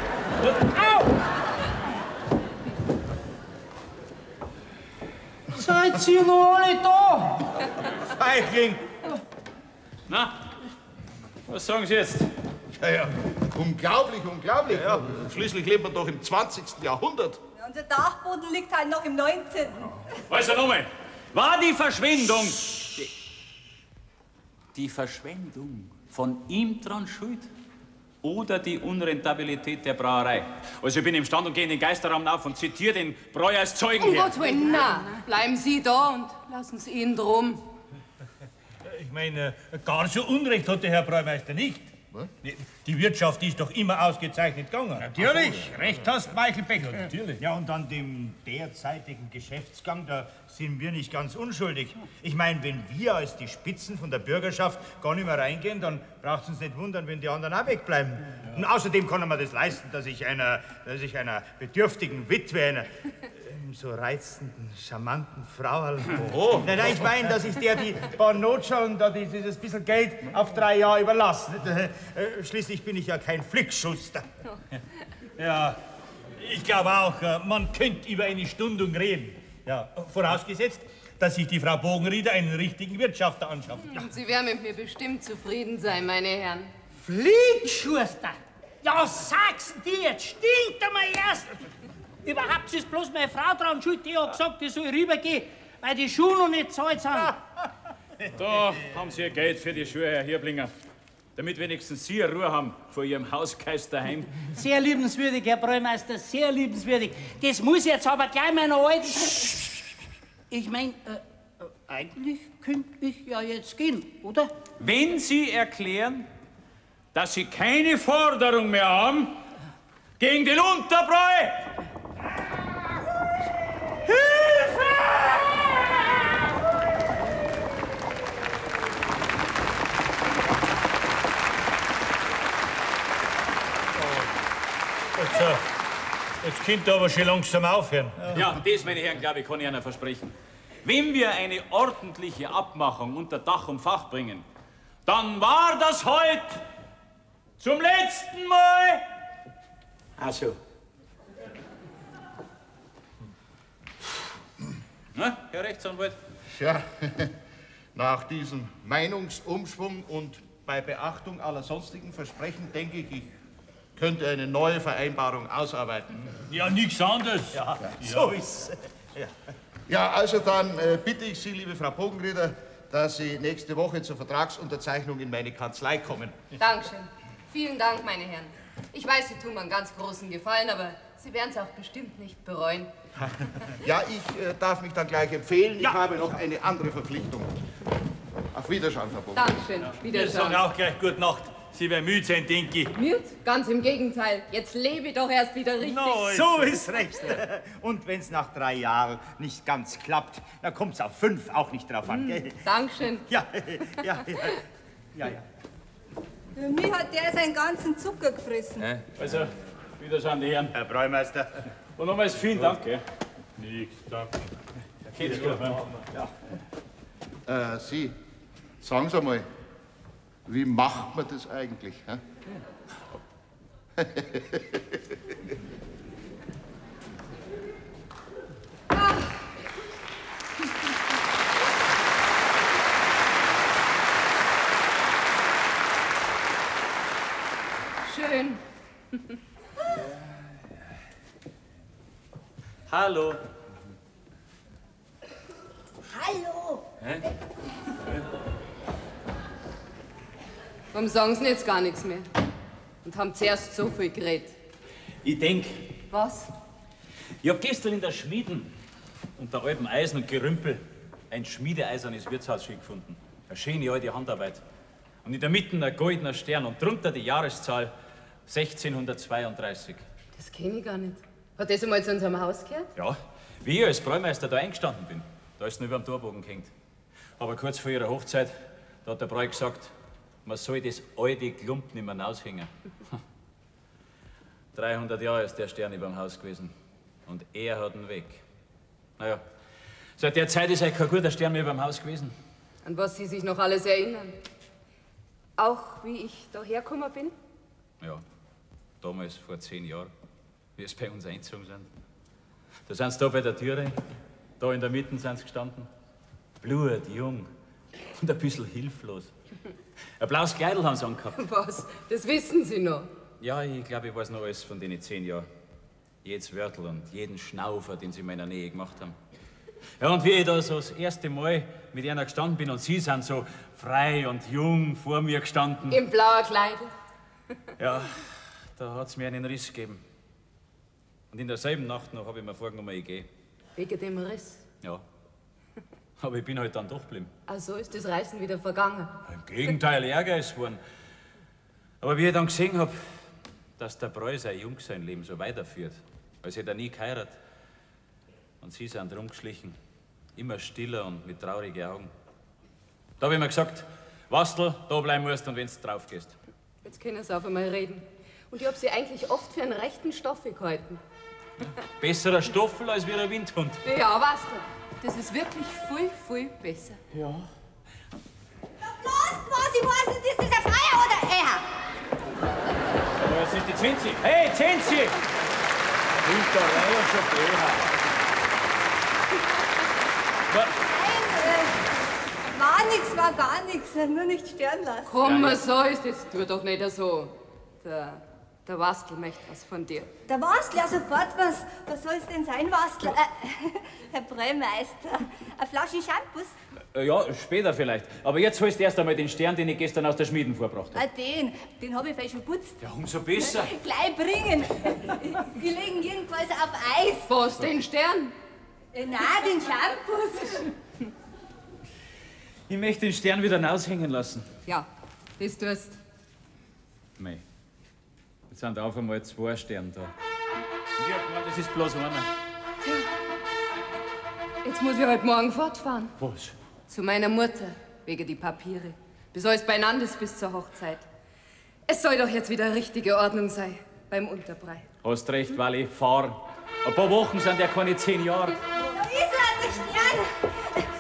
Au! Seid ihr noch alle da? Feigling! Na, was sagen Sie jetzt? Ja, unglaublich, unglaublich. Ja, schließlich lebt man doch im 20. Jahrhundert. Ja, unser Dachboden liegt halt noch im 19. Also nochmal, war die Verschwendung, die Verschwendung von ihm dran schuld? Oder die Unrentabilität der Brauerei? Also ich bin im Stand und gehe in den Geisterraum auf und zitiere den Bräu als Zeugen Um her. Gottes Willen, na, bleiben Sie da und lassen Sie ihn drum. Ich meine, gar so Unrecht hat der Herr Bräumeister nicht. Die Wirtschaft ist doch immer ausgezeichnet gegangen. Natürlich, recht hast, Michael Becker. Natürlich. Ja, und an dem derzeitigen Geschäftsgang, da sind wir nicht ganz unschuldig. Ich meine, wenn wir als die Spitzen von der Bürgerschaft gar nicht mehr reingehen, dann braucht es uns nicht wundern, wenn die anderen auch wegbleiben. Und außerdem kann man das leisten, dass ich einer bedürftigen Witwe, einer so reizenden, charmanten Frau. Oh. Nein, ich meine, dass ich der die paar Notschalen, da dieses bisschen Geld auf 3 Jahre überlasse. Schließlich bin ich ja kein Flickschuster. Ja, ich glaube auch, man könnte über eine Stundung reden. Ja, vorausgesetzt, dass sich die Frau Bogenrieder einen richtigen Wirtschafter anschafft. Ja. Sie werden mit mir bestimmt zufrieden sein, meine Herren. Flickschuster? Ja, sag's dir, jetzt stinkt einmal erst. Überhaupt ist bloß meine Frau dran schuld, die hat gesagt, ich soll rübergehen, weil die Schuhe noch nicht zahlt sind. Da haben Sie Ihr Geld für die Schuhe, Herr Hirblinger. Damit wenigstens Sie Ruhe haben vor Ihrem Hausgeist daheim. Sehr liebenswürdig, Herr Bräumeister, sehr liebenswürdig. Das muss jetzt aber gleich meiner alten... Ich mein, eigentlich könnte ich ja jetzt gehen, oder? Wenn Sie erklären, dass Sie keine Forderung mehr haben gegen den Unterbräu, Jetzt könnt ihr aber schon langsam aufhören. Ja, das, meine Herren, glaube ich, kann ich Ihnen versprechen. Wenn wir eine ordentliche Abmachung unter Dach und Fach bringen, dann war das heute zum letzten Mal. Ach so. Na, Herr Rechtsanwalt? Ja, nach diesem Meinungsumschwung und bei Beachtung aller sonstigen Versprechen denke ich, ich könnte eine neue Vereinbarung ausarbeiten. Ja, nichts anderes. Ja, so ist's. Ja, also dann bitte ich Sie, liebe Frau Bogenrieder, dass Sie nächste Woche zur Vertragsunterzeichnung in meine Kanzlei kommen. Dankeschön. Vielen Dank, meine Herren. Ich weiß, Sie tun mir einen ganz großen Gefallen, aber Sie werden es auch bestimmt nicht bereuen. Ja, ich darf mich dann gleich empfehlen. Ich habe noch eine andere Verpflichtung. Auf Wiederschauen, Frau Bogenrieder. Dankeschön. Wir Wiederschauen. sagen auch gleich gute Nacht. Sie werden müde sein, denke ich. Müde? Ganz im Gegenteil. Jetzt lebe ich doch erst wieder richtig. No, so ist recht. Und wenn's nach 3 Jahren nicht ganz klappt, dann kommt's auf 5 auch nicht drauf an, gell? Dankeschön. Ja. Für mich hat der seinen ganzen Zucker gefressen. Also, Wiederschauen, die Herren. Herr Bräumeister. Und nochmals vielen Dank, gell? Nichts, danke. Geht's gut, Ja. Sie, sagen Sie mal, wie macht man das eigentlich? Hä? Schön. Hallo. Hallo. Hä? Warum sagen Sie jetzt gar nichts mehr? Und haben zuerst so viel geredet. Ich denk, Was? ich hab gestern in der Schmieden unter altem Eisen und Gerümpel ein schmiedeeisernes Wirtshausschild gefunden. Eine schöne alte Handarbeit. Und in der Mitte ein goldener Stern und drunter die Jahreszahl 1632. Das kenne ich gar nicht. Hat das einmal zu unserem Haus gehört? Ja, wie ich als Bräumeister da eingestanden bin, da ist noch über dem Torbogen gehängt. Aber kurz vor ihrer Hochzeit, da hat der Bräu gesagt, man soll das alte Klump nicht mehr raushängen. 300 Jahre ist der Stern über dem Haus gewesen. Und er hat ihn weg. Naja, seit der Zeit ist eigentlich kein guter Stern mehr über dem Haus gewesen. An was Sie sich noch alles erinnern. Auch wie ich da hergekommen bin? Ja, damals vor 10 Jahren, wie es bei uns eingezogen sind. Da sind sie da bei der Türe, da in der Mitte sind sie gestanden. Blut, jung und ein bisschen hilflos. Ein blaues Kleidl haben sie angehabt. Was? Das wissen Sie noch? Ja, ich glaube, ich weiß noch alles von den 10 Jahren. Jedes Wörtel und jeden Schnaufer, den sie in meiner Nähe gemacht haben. Ja, und wie ich da so das erste Mal mit einer gestanden bin und sie sind so frei und jung vor mir gestanden. Im blauen Kleid. Ja, da hat's mir einen Riss gegeben. Und in derselben Nacht noch habe ich mir vorgenommen, ich gehe. Wegen dem Riss. Ja. Aber ich bin halt dann doch geblieben. Ach so, ist das Reisen wieder vergangen. Im Gegenteil, Ärger ist geworden. Aber wie ich dann gesehen hab, dass der Bräu sein Jungsein-Leben so weiterführt, als hätte er nie geheiratet. Und sie sind rumgeschlichen, immer stiller und mit traurigen Augen. Da hab ich mir gesagt, Wastel, da bleiben musst und wenn's drauf gehst. Jetzt können Sie auf einmal reden. Und ich hab Sie eigentlich oft für einen rechten Stoffel gehalten. Besserer Stoffel als wie ein Windhund. Ja, weißt du, das ist wirklich viel, viel besser. Ja. Bloß was, ich weiß nicht, ist das ein Freier oder er? Das ist die Zinsi. Hey, Zinsi! Hinter Reihe schon Böher. War gar nichts, nur nicht stören lassen. Komm, was soll's, jetzt tu doch nicht so. Der Wastel möchte was von dir. Der Wastel, ja sofort was. Was soll's denn sein, Wastel? Herr Bräumeister, eine Flasche Shampoos? Ja, später vielleicht. Aber jetzt holst du erst einmal den Stern, den ich gestern aus der Schmieden vorgebracht habe. Den hab ich schon geputzt. Ja, umso besser. Gleich bringen. Wir legen jedenfalls auf Eis. Was, den Stern? Nein, den Shampoos. Ich möchte den Stern wieder raushängen lassen. Ja, das tust. Mei. Jetzt sind auf einmal 2 Sterne da. Und ich hab gemeint, das ist bloß einer. Jetzt muss ich halt morgen fortfahren. Was? Zu meiner Mutter, wegen die Papiere. Bis alles beieinander ist bis zur Hochzeit. Es soll doch jetzt wieder richtige Ordnung sein beim Unterbrei. Hast recht, Wally, fahr. Ein paar Wochen sind ja keine 10 Jahre. Da ist er, der Stern.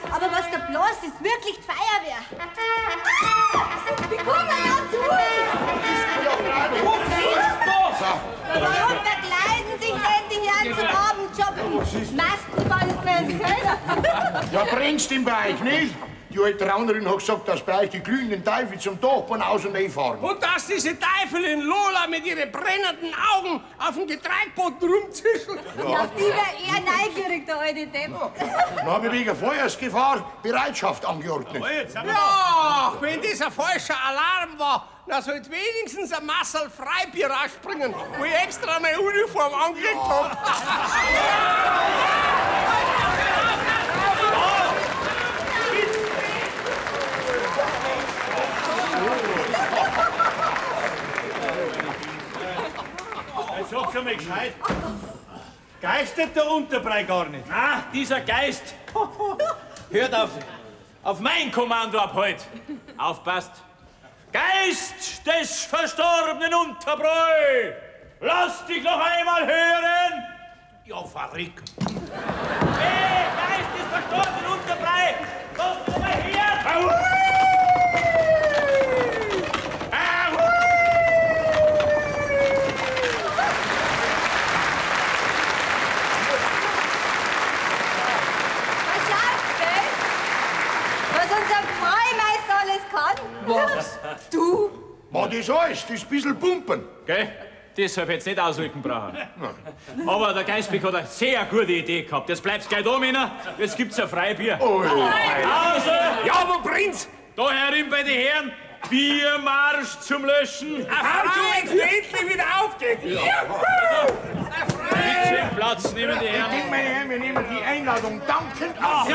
Aber was da bloß ist, wirklich die Feuerwehr. Die kommen ja zu uns. Warum verkleiden sich denn die Herren zum Abendjobben? Maskenball ist mir ins Keller. Ja, brennst im Bereich, nicht? Die alte Raunerin hat gesagt, dass bei euch die glühenden Teufel zum Dachboden aus- und einfahren. Und dass diese Teufelin Lola mit ihren brennenden Augen auf dem Getreideboden rumzischelt. Ja. Auf die wäre eher neugierig, der alte Depp. Dann habe ich wegen Feuersgefahr Bereitschaft angeordnet. Ja, wenn das ein falscher Alarm war, dann sollte wenigstens ein Massel Freibier rausspringen, wo ich extra meine Uniform angelegt habe. Jetzt sag's einmal gescheit. Geistet der Unterbrei gar nicht? Ah, dieser Geist. Hört auf mein Kommando ab heute. Aufpasst. Geist des verstorbenen Unterbräu, lass dich noch einmal hören. Ja, verrick. Hey, Geist des verstorbenen Unterbräu, lass dich noch mal hören. Was? Du? War das alles? Das ist ein bisschen Pumpen. Gell? Deshalb hätt's nicht ausrücken brauchen. Aber der Geistbeck hat eine sehr gute Idee gehabt. Jetzt bleibst gleich da, Männer. Jetzt gibt's ein Freibier. Also, ja, aber Prinz! Da herin bei den Herren, Biermarsch zum Löschen. Wenn es endlich wieder aufgeht. Bitte Platz nehmen die Herren. Ich denke, meine Herren, wir nehmen die Einladung dankend an.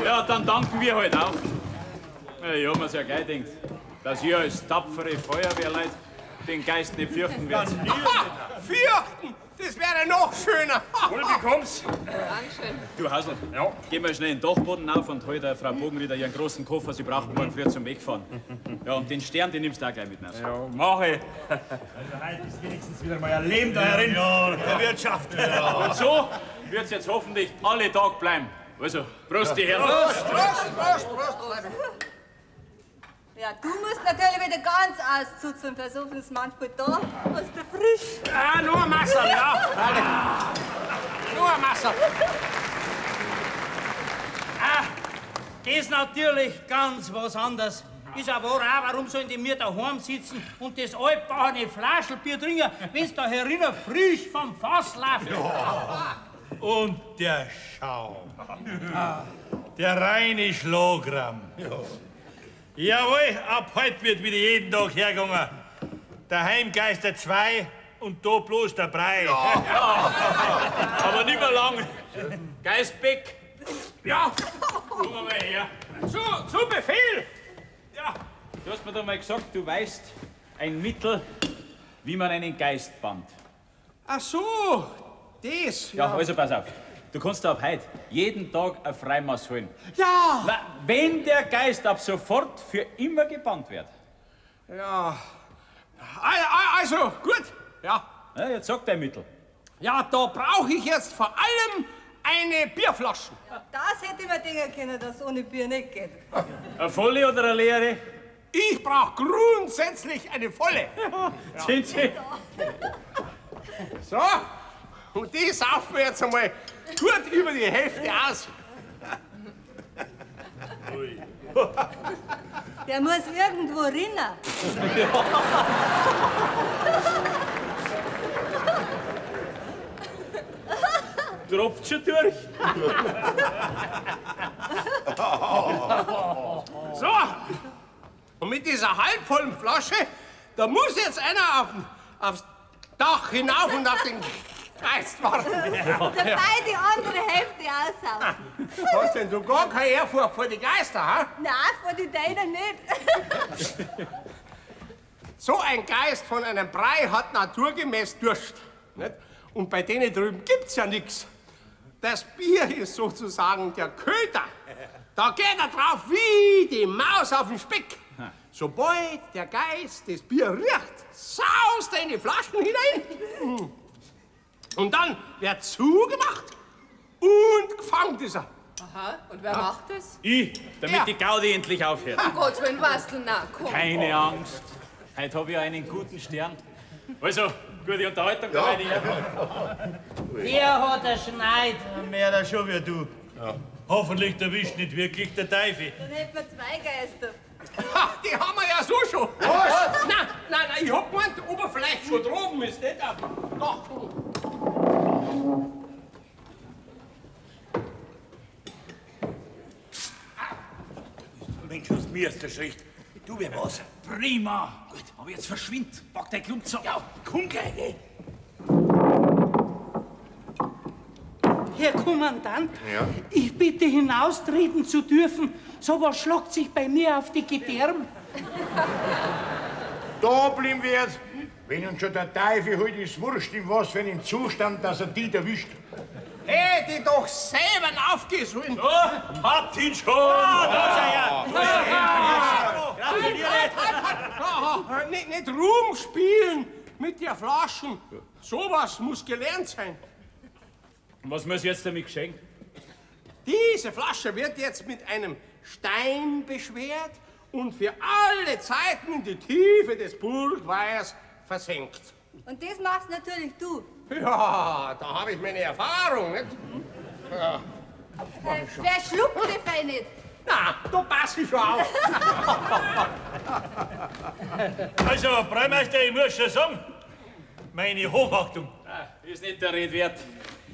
Ja, dann danken wir halt auch. Ja, ich hab mir's ja gleich gedacht, dass ihr als tapfere Feuerwehrleute den Geist nicht fürchten werdet. Fürchten? Das wäre noch schöner. Wohl bekommst. Dankeschön. Du Hasel, geh mal schnell in den Dachboden auf und hol der Frau Bogenrieder ihren großen Koffer. Sie brauchen morgen früh zum Wegfahren. Ja, und den Stern, den nimmst du auch gleich mit raus. Ja, mach ich. Also heute ist wenigstens wieder mal ein Leben da herin der Wirtschaft. Und so wird's jetzt hoffentlich alle Tag bleiben. Also, Prost, die Herren. Prost, Prost, Prost, Prost. Ja, du musst natürlich wieder ganz auszuzeln, versuchen es manchmal da, hast du frisch. Ah, nur ein Messer, ja. Nur ein Messer. Das ist natürlich ganz was anderes. Ist aber auch, warum sollen die mir daheim sitzen und das altbauerne Flaschelbier trinken, wenn's da herinnen frisch vom Fass läuft? Ja. Und der Schaum. Der reine Schlagrahm. Jawohl, ab heute wird wieder jeden Tag hergegangen. Daheim Geister 2 und da bloß der Brei. Aber nicht mehr lang. Geistbeck. Ja. Komm mal her. Zu Befehl. Ja. Du hast mir doch mal gesagt, du weißt ein Mittel, wie man einen Geist bannt. Ach so, das. Ja, also pass auf. Du kannst ab heute jeden Tag ein Freimaß holen. Ja! Na, wenn der Geist ab sofort für immer gebannt wird. Ja. Also, gut. Ja. Ja, jetzt sag dein Mittel. Ja, da brauche ich jetzt vor allem eine Bierflasche. Das hätte man denken können, dass es ohne Bier nicht geht. Eine volle oder eine leere? Ich brauche grundsätzlich eine volle. Ja. Sind Sie? So, und die saufen wir jetzt einmal gut über die Hälfte aus. Der muss irgendwo rinnen. Tropft schon durch. So, und mit dieser halbvollen Flasche, da muss jetzt einer aufs Dach hinauf und auf den Geist warten. Dabei die andere Hälfte aussaugen. Hast denn du gar keine Ehrfurcht vor die Geister, ha? Nein, vor die Deinen nicht. So ein Geist von einem Brei hat naturgemäß Durst. Nicht? Und bei denen drüben gibt's ja nichts. Das Bier ist sozusagen der Köter. Da geht er drauf wie die Maus auf den Speck. Sobald der Geist das Bier riecht, saust er in die Flaschen hinein. Und dann wird zugemacht und gefangen ist er. Aha, und wer macht das? Ich, damit die Gaudi endlich aufhört. Um Gottes Willen, Wastel, na komm. Keine Angst. Heute habe ich einen guten Stern. Also, gute Unterhaltung, meine Herren. Wer hat er schneit? Mehr da schon wie du. Ja. Hoffentlich erwischt nicht wirklich der Teufel. Dann hätten wir zwei Geister. Die haben wir ja so schon. Was? Nein, ich hab gemeint, ob er vielleicht schon droben ist, nicht? Doch. Mensch, was mir ist der Schritt. Du, wer was? Prima. Gut, aber jetzt verschwind. Pack dein Klump zusammen. Ja, komm gleich. Herr Kommandant, Ja? ich bitte hinaustreten zu dürfen. Sowas schlagt sich bei mir auf die Gedärme. Da bleiben wird. Wenn uns schon der Teufel holt, ist wurscht, in was für einem Zustand, dass er die erwischt. Hätte ich doch selber aufgesollen. Oh, hat ihn schon. Da ist er ja. Gratuliere. Nicht Ruhm spielen mit der Flaschen. Sowas muss gelernt sein. Was muss ich jetzt damit geschenken? Diese Flasche wird jetzt mit einem Stein beschwert und für alle Zeiten in die Tiefe des Burgweihers versenkt. Und das machst natürlich du. Ja, da habe ich meine Erfahrung, nicht? Ja. Wer schluckt die Fein nicht? Na, da pass ich schon auf. Also, Bräumeister, ich muss schon sagen, meine Hochachtung. Ist nicht der Rede wert.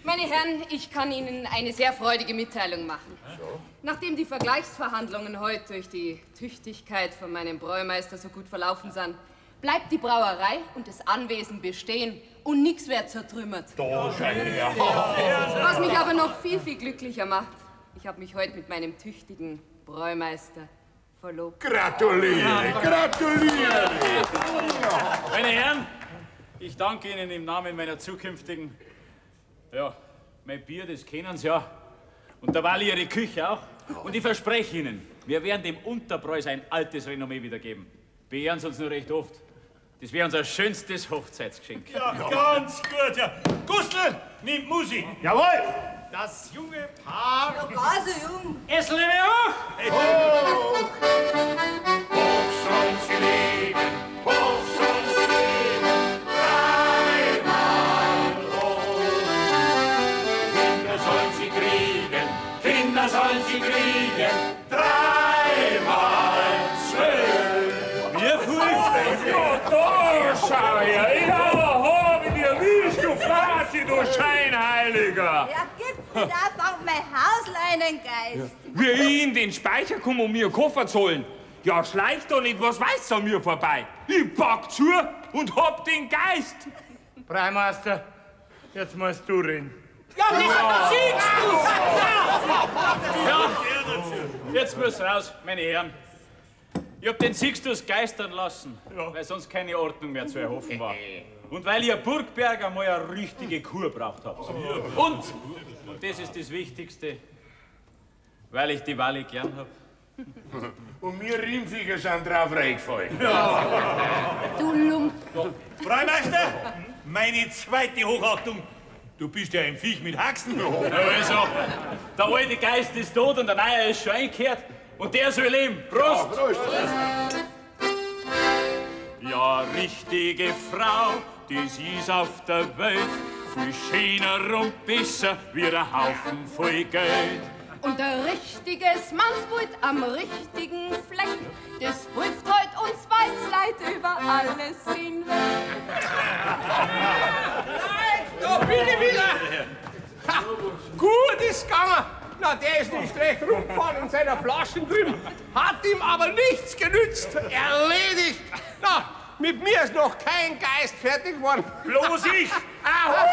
Meine Herren, ich kann Ihnen eine sehr freudige Mitteilung machen. So. Nachdem die Vergleichsverhandlungen heute durch die Tüchtigkeit von meinem Bräumeister so gut verlaufen sind, bleibt die Brauerei und das Anwesen bestehen und nichts wird zertrümmert. Was mich aber noch viel, viel glücklicher macht, ich habe mich heute mit meinem tüchtigen Bräumeister verlobt. Gratuliere, gratuliere! Meine Herren, ich danke Ihnen im Namen meiner zukünftigen, ja, mein Bier, das kennen Sie ja, und der Walli Ihre Küche auch. Und ich verspreche Ihnen, wir werden dem Unterbräu sein altes Renommee wiedergeben. Beehren Sie uns nur recht oft. Das wäre unser schönstes Hochzeitsgeschenk. Ja, ganz gut, ja. Gustl, nimm Musik. Jawohl! Das junge Paar. Ja, gar so jung. Es lebe hoch! Hoch sollen sie leben, hoch sollen sie leben, dreimal hoch. Kinder sollen sie kriegen, Kinder sollen sie kriegen, dreimal 12. Wie viel? Ja, da schau her, ja, hab ich dir nicht, du Flasche, du Scheinheiliger. Ja, gib das einfach mein Hausleihengeist. Wie ich in den Speicher komme und mir Koffer zu holen. Ja, schleich doch nicht, was weiß an mir vorbei. Ich pack zu und hab den Geist. Breimeister, jetzt musst du reden. Ja, das siehst du! Ja, jetzt muss raus, meine Herren. Ich hab den Sixtus geistern lassen, weil sonst keine Ordnung mehr zu erhoffen war. Und weil ihr Burgberger mal eine richtige Kur braucht habt. Und das ist das Wichtigste, weil ich die Walli gern hab. Und wir Riemviecher sind drauf reingefallen. Du Lump. Freimeister, meine zweite Hochachtung. Du bist ja ein Viech mit Haxen. Also, der alte Geist ist tot und der neue ist schon eingekehrt. Und der soll leben. Prost! Ja, Prost. Ja, richtige Frau, das ist auf der Welt viel schöner und besser wie ein Haufen voll Geld. Und ein richtiges Mannsbild am richtigen Fleck, das Bild freut uns Weizleid über alles hinweg. Da bin ich wieder! Ha, gut ist gegangen! Na, der ist nicht recht rumgefahren in seiner Flaschen drüben, hat ihm aber nichts genützt. Erledigt! Na, mit mir ist noch kein Geist fertig geworden. Bloß ich! Ahoi!